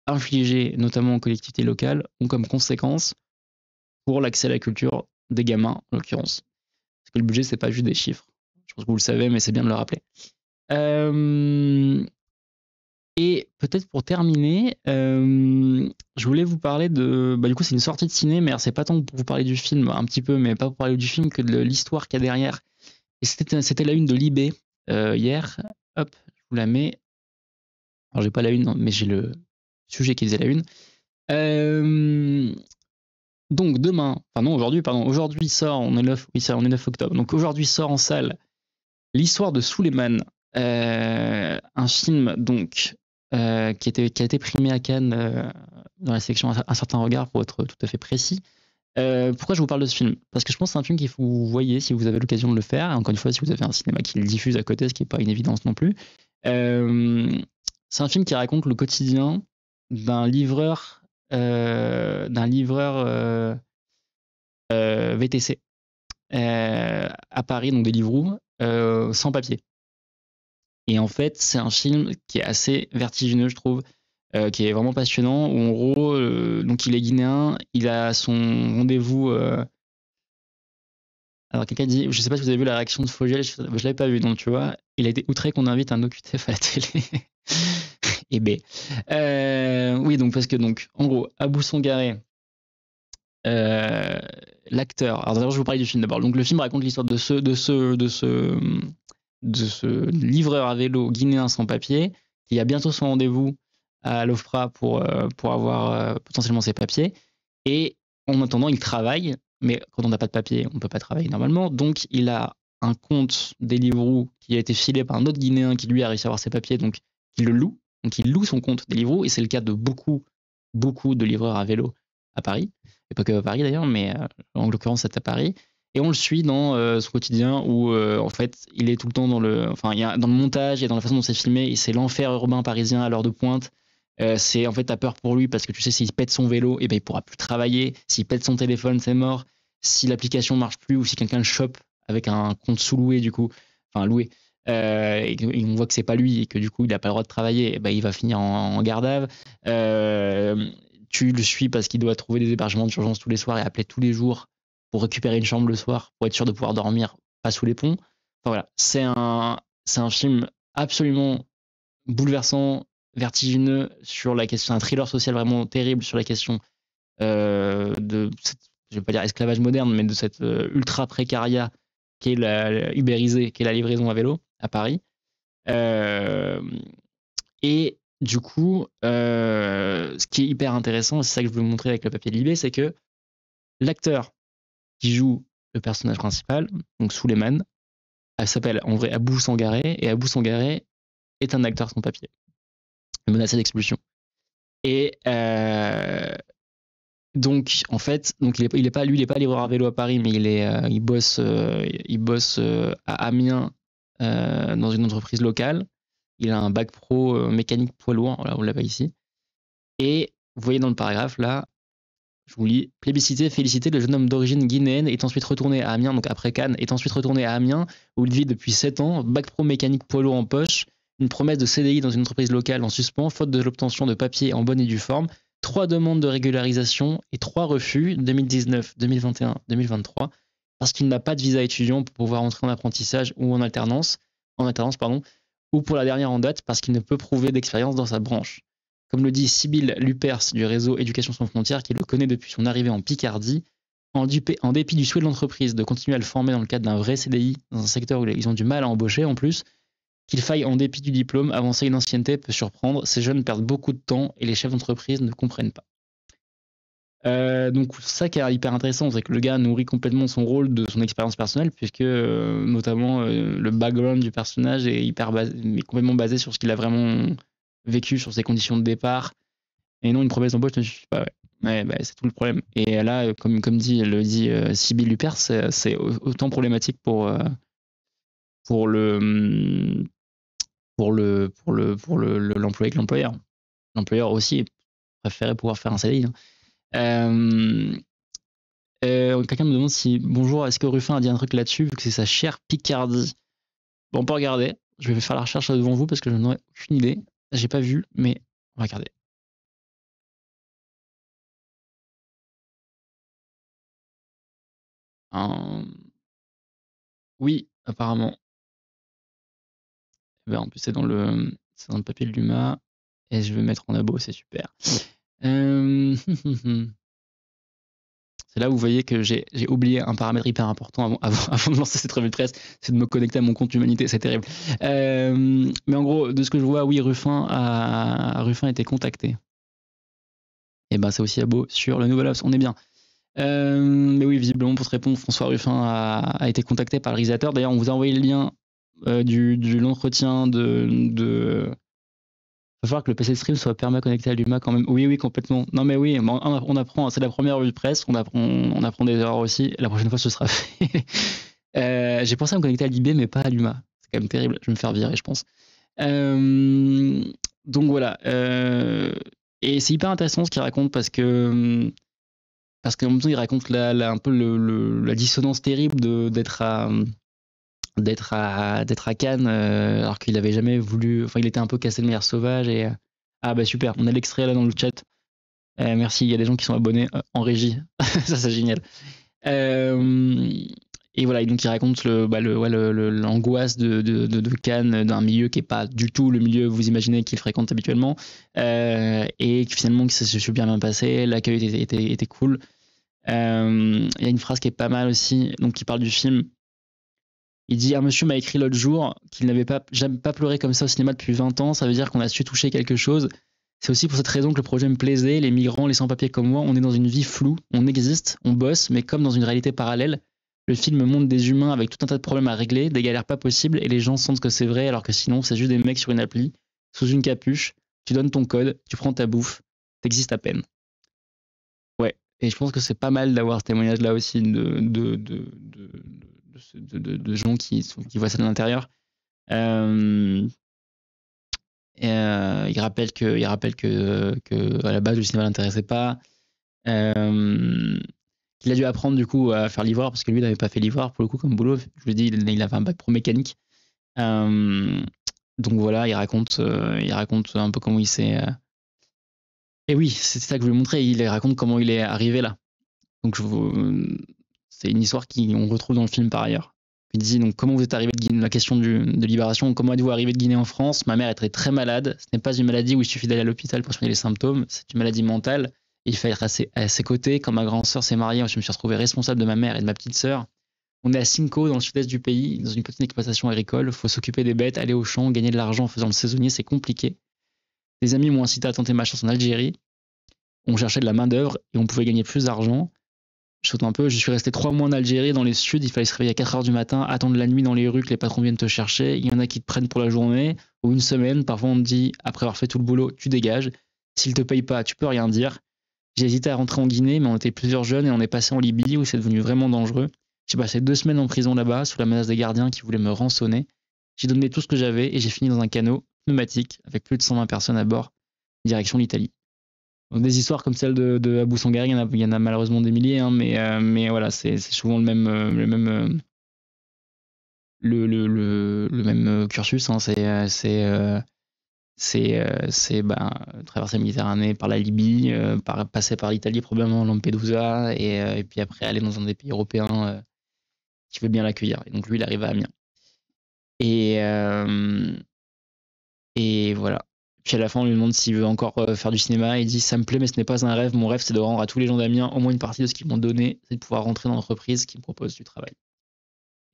[SPEAKER 1] infligées notamment aux collectivités locales, ont comme conséquence pour l'accès à la culture des gamins, en l'occurrence. Parce que le budget, c'est pas juste des chiffres. Je pense que vous le savez, mais c'est bien de le rappeler. Et peut-être pour terminer, je voulais vous parler de... du coup, c'est une sortie de ciné, mais c'est pas tant pour vous parler du film, un petit peu, mais pas pour parler du film, que de l'histoire qu'il y a derrière. Et c'était la une de Libé hier. Hop, je vous la mets. Alors, j'ai pas la une, mais j'ai le sujet qui faisait la une. Donc, aujourd'hui sort, on est 9 octobre. Donc, aujourd'hui sort en salle l'histoire de Souleymane, un film donc qui a été primé à Cannes dans la section Un certain regard, pour être tout à fait précis. Pourquoi je vous parle de ce film? Parce que je pense que c'est un film qu'il faut vous voyez si vous avez l'occasion de le faire. Et encore une fois, si vous avez un cinéma qui le diffuse à côté, ce qui n'est pas une évidence non plus. C'est un film qui raconte le quotidien d'un livreur VTC à Paris, donc Deliveroo, sans papier. Et en fait, c'est un film qui est assez vertigineux, je trouve, qui est vraiment passionnant, où en gros, donc il est guinéen, il a son rendez-vous... Alors quelqu'un dit, je sais pas si vous avez vu la réaction de Fogel, je l'avais pas vu, donc tu vois, il a été outré qu'on invite un OQTF à la télé. Et B. Oui, donc parce que, donc, en gros, Abou Sangaré, l'acteur... Alors d'abord, je vais vous parler du film d'abord. Donc le film raconte l'histoire de ce livreur à vélo guinéen sans papier, qui a bientôt son rendez-vous à l'OFPRA pour avoir potentiellement ses papiers. Et en attendant, il travaille, mais quand on n'a pas de papier, on ne peut pas travailler normalement. Donc il a un compte Deliveroo qui a été filé par un autre Guinéen qui lui a réussi à avoir ses papiers, donc il le loue. Donc il loue son compte Deliveroo, et c'est le cas de beaucoup de livreurs à vélo à Paris. Et pas que à Paris d'ailleurs, mais en l'occurrence c'est à Paris. Et on le suit dans son quotidien où en fait il est tout le temps dans le montage et dans la façon dont c'est filmé, et c'est l'enfer urbain parisien à l'heure de pointe. C'est en fait, t'as peur pour lui parce que tu sais, s'il pète son vélo, et ben il pourra plus travailler. S'il pète son téléphone, c'est mort. Si l'application marche plus, ou si quelqu'un le chope avec un compte sous-loué, du coup, enfin loué, et on voit que c'est pas lui et que du coup il a pas le droit de travailler, et ben il va finir en garde à vue. Tu le suis parce qu'il doit trouver des hébergements d'urgence tous les soirs et appeler tous les jours pour récupérer une chambre le soir pour être sûr de pouvoir dormir pas sous les ponts. Enfin voilà, c'est un film absolument bouleversant, vertigineux sur la question, un thriller social vraiment terrible sur la question de cette, je vais pas dire esclavage moderne, mais de cette ultra précaria qui est la ubérisée, qui est la livraison à vélo à Paris. Et du coup, ce qui est hyper intéressant, c'est ça que je veux vous montrer avec le papier de Libé, c'est que l'acteur qui joue le personnage principal, donc Souleymane, elle s'appelle en vrai Abou Sangaré, et Abou Sangaré est un acteur sans papier, menacé d'expulsion. Et donc, en fait, donc il est pas livreur à vélo à Paris, mais il bosse à Amiens dans une entreprise locale. Il a un bac pro mécanique poids lourd, voilà, on l'a pas ici. Et vous voyez dans le paragraphe là, je vous lis, plébiscité, félicité, le jeune homme d'origine guinéenne est ensuite retourné à Amiens, donc après Cannes, est ensuite retourné à Amiens, où il vit depuis 7 ans, bac pro mécanique poids lourd en poche, une promesse de CDI dans une entreprise locale en suspens, faute de l'obtention de papiers en bonne et due forme, 3 demandes de régularisation et 3 refus, 2019, 2021, 2023, parce qu'il n'a pas de visa étudiant pour pouvoir entrer en apprentissage ou en alternance, ou pour la dernière en date, parce qu'il ne peut prouver d'expérience dans sa branche. Comme le dit Sybille Lupers du réseau Éducation sans frontières, qui le connaît depuis son arrivée en Picardie, en dépit du souhait de l'entreprise de continuer à le former dans le cadre d'un vrai CDI, dans un secteur où ils ont du mal à embaucher en plus, qu'il faille en dépit du diplôme avancer une ancienneté peut surprendre, ces jeunes perdent beaucoup de temps et les chefs d'entreprise ne comprennent pas. Donc ça qui est hyper intéressant, c'est que le gars nourrit complètement son rôle de son expérience personnelle, puisque notamment le background du personnage est complètement basé sur ce qu'il a vraiment vécu, sur ses conditions de départ, et non une promesse d'embauche ne suffit pas. Ouais, c'est tout le problème. Et là, comme dit Sybille Lupers, c'est autant problématique pour l'employé que l'employeur. L'employeur aussi préférait pouvoir faire un CDI. Quelqu'un me demande si, bonjour, est-ce que Ruffin a dit un truc là-dessus, vu que c'est sa chère Picardie? Bon, on peut regarder. Je vais faire la recherche devant vous parce que je n'en ai aucune idée. J'ai pas vu, mais on va regarder. Oui, apparemment. En plus, c'est dans le papier de l'UMA. Et je vais mettre en abo, c'est super. C'est là où vous voyez que j'ai oublié un paramètre hyper important avant de lancer cette revue de presse, c'est de me connecter à mon compte Humanité, c'est terrible. Mais en gros, de ce que je vois, oui, Ruffin a été contacté. Et ben c'est aussi abo sur le Nouvel Obs, on est bien. Mais oui, visiblement, pour te répondre, François Ruffin a été contacté par le réalisateur. D'ailleurs, on vous a envoyé le lien de l'entretien de... Il va falloir que le PC Stream soit permis connecté à l'UMA quand même. Oui, complètement. Non mais oui, on apprend, c'est la première revue de presse, on apprend des erreurs aussi. La prochaine fois, ce sera fait. J'ai pensé à me connecter à l'IB, mais pas à l'UMA. C'est quand même terrible, je vais me faire virer, je pense. Donc voilà. Et c'est hyper intéressant ce qu'il raconte parce qu'en même temps, il raconte un peu la dissonance terrible d'être à Cannes alors qu'il avait jamais voulu, enfin il était un peu cassé de manière sauvage et ah bah super, on a l'extrait là dans le chat, merci, il y a des gens qui sont abonnés en régie. Ça c'est génial. Et voilà, donc il raconte l'angoisse de Cannes, d'un milieu qui est pas du tout le milieu que vous imaginez qu'il fréquente habituellement, et finalement que ça s'est super bien passé, l'accueil était cool. Il y a une phrase qui est pas mal aussi, donc qui parle du film. Il dit, un monsieur m'a écrit l'autre jour qu'il n'avait jamais pas pleuré comme ça au cinéma depuis 20 ans, ça veut dire qu'on a su toucher quelque chose. C'est aussi pour cette raison que le projet me plaisait, les migrants, les sans-papiers comme moi, on est dans une vie floue, on existe, on bosse, mais comme dans une réalité parallèle, le film montre des humains avec tout un tas de problèmes à régler, des galères pas possibles, et les gens sentent que c'est vrai, alors que sinon c'est juste des mecs sur une appli, sous une capuche, tu donnes ton code, tu prends ta bouffe, t'existes à peine. Ouais, et je pense que c'est pas mal d'avoir ce témoignage-là aussi de gens qui voient ça de l'intérieur. Il rappelle que à la base le cinéma l'intéressait pas, qu'il a dû apprendre du coup à faire l'ivoire parce que lui n'avait pas fait l'ivoire pour le coup comme boulot. Je vous dis, il avait un bac pro mécanique. Donc voilà, il raconte un peu comment il s'est... Et oui, c'est ça que je voulais montrer, il raconte comment il est arrivé là. Donc c'est une histoire qu'on retrouve dans le film par ailleurs. Il dit donc comment vous êtes arrivé de Guinée, la question de libération, comment êtes-vous arrivé de Guinée en France? Ma mère était très malade, ce n'est pas une maladie où il suffit d'aller à l'hôpital pour soigner les symptômes, c'est une maladie mentale. Il fallait être à ses côtés. Quand ma grande sœur s'est mariée, je me suis retrouvé responsable de ma mère et de ma petite sœur. On est à Cinco, dans le sud-est du pays, dans une petite exploitation agricole. Il faut s'occuper des bêtes, aller au champ, gagner de l'argent en faisant le saisonnier, c'est compliqué. Des amis m'ont incité à tenter ma chance en Algérie. On cherchait de la main-d'œuvre et on pouvait gagner plus d'argent. Je saute un peu, je suis resté 3 mois en Algérie, dans les suds, il fallait se réveiller à 4h du matin, attendre la nuit dans les rues que les patrons viennent te chercher. Il y en a qui te prennent pour la journée ou une semaine. Parfois on te dit, après avoir fait tout le boulot, tu dégages. s'ils te payent pas, tu peux rien dire. J'ai hésité à rentrer en Guinée, mais on était plusieurs jeunes et on est passé en Libye où c'est devenu vraiment dangereux. J'ai passé 2 semaines en prison là-bas sous la menace des gardiens qui voulaient me rançonner. J'ai donné tout ce que j'avais et j'ai fini dans un canot pneumatique avec plus de 120 personnes à bord, direction l'Italie. Donc, des histoires comme celle de Abou Sangari, il y en a malheureusement des milliers, hein, mais voilà, c'est souvent le même cursus. Hein, c'est traverser la Méditerranée par la Libye, passer par l'Italie, probablement Lampedusa, et puis après aller dans un des pays européens qui veut bien l'accueillir. Et donc lui, il arrive à Amiens. Et voilà. Puis à la fin, on lui demande s'il veut encore faire du cinéma. Il dit ça me plaît, mais ce n'est pas un rêve. Mon rêve, c'est de rendre à tous les gens d'Amiens au moins une partie de ce qu'ils m'ont donné, c'est de pouvoir rentrer dans l'entreprise qui me propose du travail.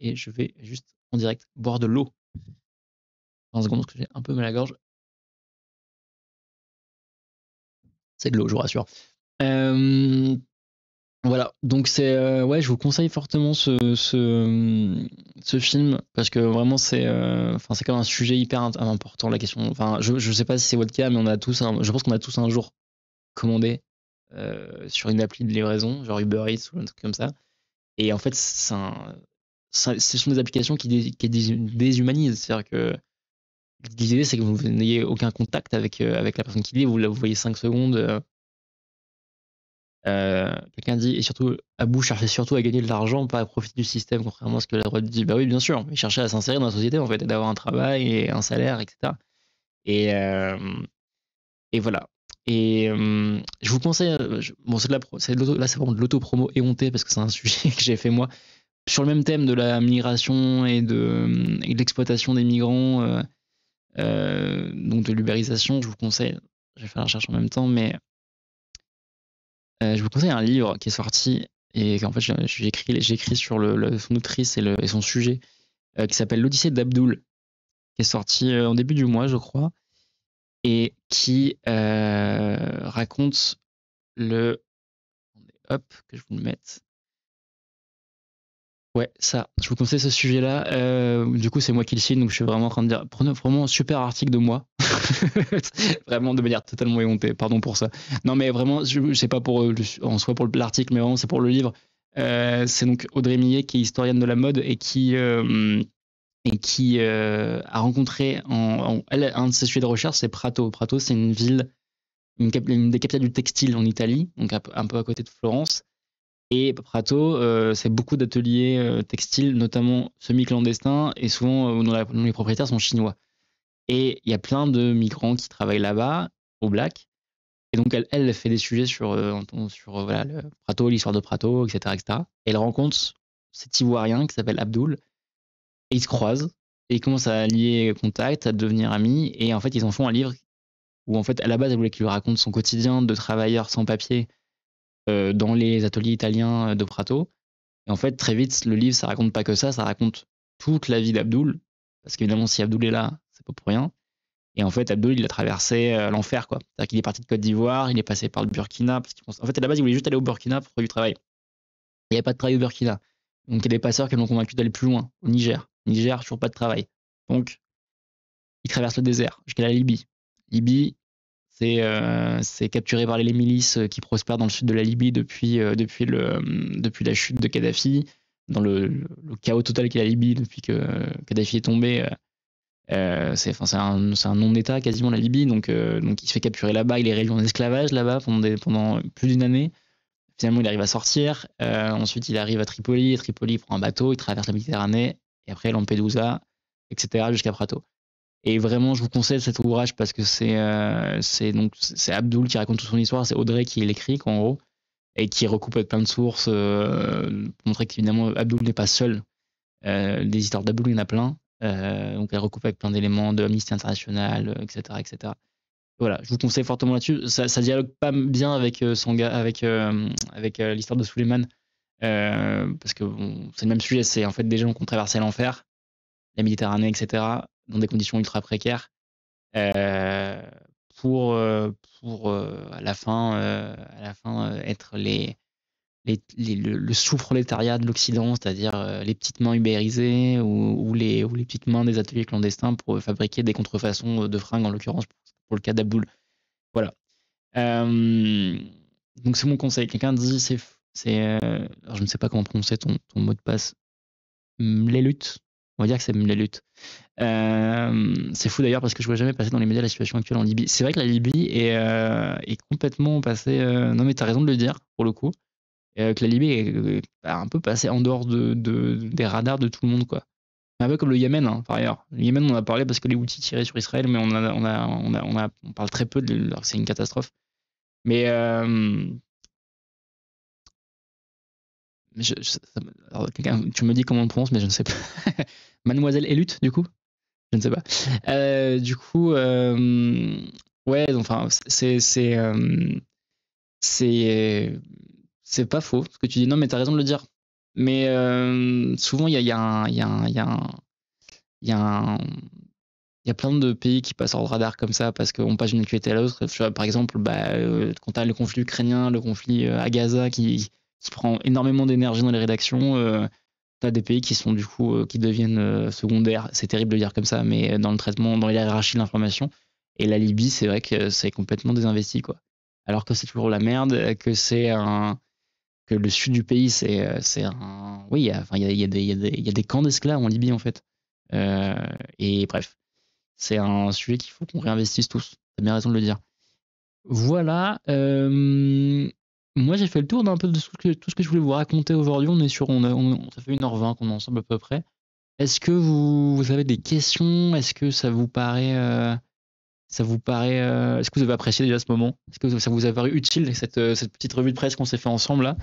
[SPEAKER 1] Et je vais juste en direct boire de l'eau. 20 secondes parce que j'ai un peu mal à la gorge. C'est de l'eau, je vous rassure. Voilà, donc c'est ouais, je vous conseille fortement ce film parce que vraiment c'est quand même un sujet hyper important, la question. Enfin, je sais pas si c'est votre cas, mais je pense qu'on a tous un jour commandé sur une appli de livraison, genre Uber Eats ou un truc comme ça. Et en fait, ce sont des applications qui déshumanisent, c'est-à-dire que l'idée c'est que vous n'ayez aucun contact avec la personne qui livre, vous voyez 5 secondes. Quelqu'un dit, et surtout, Abou cherchait surtout à gagner de l'argent, pas à profiter du système, contrairement à ce que la droite dit. Bah oui, bien sûr, il cherchait à s'insérer dans la société, en fait, et d'avoir un travail et un salaire, etc. Et voilà. Et je vous conseille, bon, là c'est vraiment de l'auto-promo éhontée parce que c'est un sujet que j'ai fait moi, sur le même thème de la migration et de l'exploitation des migrants, donc de l'ubérisation. Je vous conseille, je vais faire la recherche en même temps, mais je vous conseille un livre qui est sorti et qu'en fait j'ai écrit sur son autrice et son sujet, qui s'appelle L'Odyssée d'Abdoul, qui est sorti en début du mois, je crois, et qui raconte hop, que je vous le mette. Ouais, ça, je vous conseille ce sujet-là. Du coup, c'est moi qui le signe, donc je suis vraiment en train de dire, prenez vraiment un super article de moi. Vraiment de manière totalement éhontée, pardon pour ça. Non, mais vraiment, c'est pas en soi pour l'article, mais vraiment, c'est pour le livre. C'est donc Audrey Millet, qui est historienne de la mode et qui a rencontré, un de ses sujets de recherche, c'est Prato. Prato, c'est une ville, une des capitales du textile en Italie, donc un peu à côté de Florence. Et Prato, c'est beaucoup d'ateliers textiles, notamment semi-clandestins, et souvent dont les propriétaires sont chinois. Et il y a plein de migrants qui travaillent là-bas, au black. Et donc, elle fait des sujets sur voilà, le Prato, l'histoire de Prato, etc., etc. Et elle rencontre cet Ivoirien qui s'appelle Abdoul. Et ils se croisent. Et ils commencent à lier contact, à devenir amis. Et en fait, ils en font un livre où, en fait, à la base, elle voulait qu'il lui raconte son quotidien de travailleur sans papier dans les ateliers italiens de Prato. Et en fait, très vite, le livre, ça raconte pas que ça raconte toute la vie d'Abdoul. Parce qu'évidemment, si Abdoul est là, c'est pas pour rien. Et en fait, Abdoul, il a traversé l'enfer, quoi. C'est-à-dire qu'il est parti de Côte d'Ivoire, il est passé par le Burkina. En fait, à la base, il voulait juste aller au Burkina pour trouver du travail. Il n'y avait pas de travail au Burkina. Donc, il y a des passeurs qui l'ont convaincu d'aller plus loin, au Niger. Niger, toujours pas de travail. Donc, il traverse le désert jusqu'à la Libye. Libye, c'est capturé par les milices qui prospèrent dans le sud de la Libye depuis la chute de Kadhafi, dans le chaos total qu'est la Libye depuis que Kadhafi est tombé. C'est un non-État quasiment, la Libye, donc il se fait capturer là-bas, il est réduit en esclavage là-bas pendant plus d'une année. Finalement, il arrive à sortir. Ensuite, il arrive à Tripoli. Et Tripoli, il prend un bateau, il traverse la Méditerranée, et après Lampedusa, etc., jusqu'à Prato. Et vraiment, je vous conseille cet ouvrage parce que c'est Abdoul qui raconte toute son histoire, c'est Audrey qui l'écrit, en gros, et qui recoupe avec plein de sources pour montrer qu'évidemment, Abdoul n'est pas seul. Des histoires d'Abdoul, il y en a plein. Donc, elle recoupe avec plein d'éléments de Amnesty International, etc., etc. Voilà, je vous conseille fortement là-dessus. Ça dialogue pas bien avec l'histoire de Suleiman, parce que bon, c'est le même sujet. C'est en fait des gens qui ont traversé l'enfer, la Méditerranée, etc., dans des conditions ultra précaires, pour à la fin être le sous-prolétariat de l'Occident, c'est-à-dire les petites mains ubérisées ou les petites mains des ateliers clandestins pour fabriquer des contrefaçons de fringues, en l'occurrence pour le cas d'Abdoul. Voilà. Donc c'est mon conseil. Quelqu'un dit alors je ne sais pas comment prononcer ton mot de passe. Mlelut. On va dire que c'est Mlelut. C'est fou d'ailleurs parce que je ne vois jamais passer dans les médias la situation actuelle en Libye. C'est vrai que la Libye est complètement passée. Non mais tu as raison de le dire pour le coup. Que la Libye est un peu passée en dehors des radars de tout le monde, quoi. Un peu comme le Yémen, hein, par ailleurs. Le Yémen, on en a parlé parce que les Houthis tiraient sur Israël, mais on parle très peu c'est une catastrophe. Mais alors, tu me dis comment on prononce, mais je ne sais pas. Mademoiselle Elut, du coup, je ne sais pas. Du coup, ouais, enfin, c'est pas faux ce que tu dis. Non, mais t'as raison de le dire. Mais souvent, il y a plein de pays qui passent hors radar comme ça parce qu'on passe d'une actualité à l'autre. Par exemple, quand tu as le conflit ukrainien, le conflit à Gaza qui prend énormément d'énergie dans les rédactions, tu as des pays qui sont du coup qui deviennent secondaires. C'est terrible de dire comme ça, mais dans le traitement, dans les hiérarchies de l'information. Et la Libye, c'est vrai que c'est complètement désinvesti, quoi. Alors que c'est toujours la merde, que le sud du pays, c'est un... Oui, il y a des camps d'esclaves en Libye, en fait. Et bref, c'est un sujet qu'il faut qu'on réinvestisse tous. T'as bien raison de le dire. Voilà. Moi, j'ai fait le tour d'un peu de tout ce que je voulais vous raconter aujourd'hui. Ça fait 1h20 qu'on est ensemble à peu près. Est-ce que vous avez des questions? Est-ce que ça vous paraît... est-ce que vous avez apprécié déjà ce moment? Est-ce que ça vous a paru utile, cette petite revue de presse qu'on s'est fait ensemble là?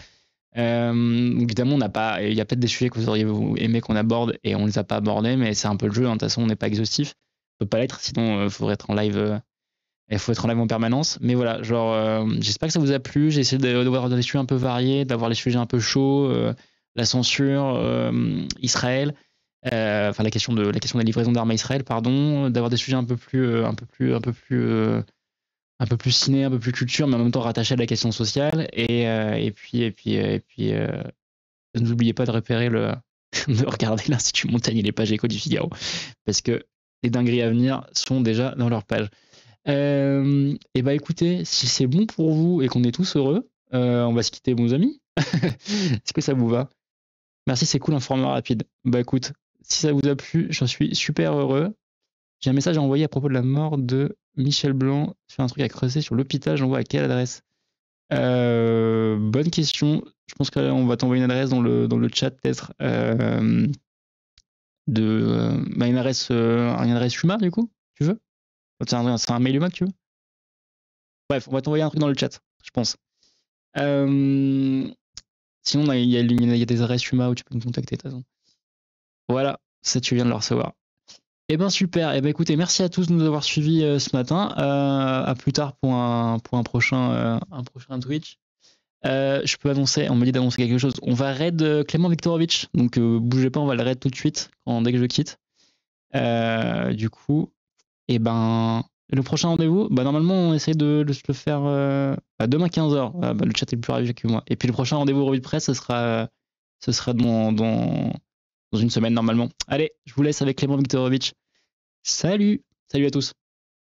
[SPEAKER 1] Évidemment, il y a peut-être des sujets que vous auriez aimé qu'on aborde et on les a pas abordés, mais c'est un peu le jeu, hein. De toute façon, on n'est pas exhaustif. On peut pas l'être, sinon il faudrait être en live. Il faut être en live en permanence. Mais voilà, j'espère que ça vous a plu. J'ai essayé d'avoir des sujets un peu variés, d'avoir les sujets un peu chauds, la censure, Israël. Enfin la question de la livraison d'armes à Israël, pardon, d'avoir des sujets un peu plus ciné, un peu plus culture, mais en même temps rattachés à la question sociale. Et puis n'oubliez pas de repérer de regarder l'Institut Montaigne et les pages éco du Figaro, parce que les dingueries à venir sont déjà dans leur page. Et écoutez, si c'est bon pour vous et qu'on est tous heureux, on va se quitter, bons amis. Est-ce que ça vous va? Merci, c'est cool, un format rapide. Écoute, si ça vous a plu, j'en suis super heureux. J'ai un message à envoyer à propos de la mort de Michel Blanc. Je fais un truc à creuser sur l'hôpital, j'envoie à quelle adresse? Bonne question. Je pense qu'on va t'envoyer une adresse dans le chat peut-être. Une adresse Huma du coup, tu veux? C'est un mail Huma que tu veux? Bref, on va t'envoyer un truc dans le chat, je pense. Sinon, il y a des adresses Huma où tu peux me contacter de toute façon. Voilà, ça tu viens de le recevoir. Eh ben super, écoutez, merci à tous de nous avoir suivis ce matin. À plus tard pour un prochain Twitch. Je peux annoncer, on me dit d'annoncer quelque chose. On va raid Clément Viktorovitch, donc bougez pas, on va le raid tout de suite dès que je quitte. Du coup, le prochain rendez-vous, normalement on essaie de le faire demain 15h. Le chat est plus rapide que moi. Et puis le prochain rendez-vous revue de presse, ce sera dans une semaine normalement. Allez, je vous laisse avec Clément Viktorovitch. Salut à tous.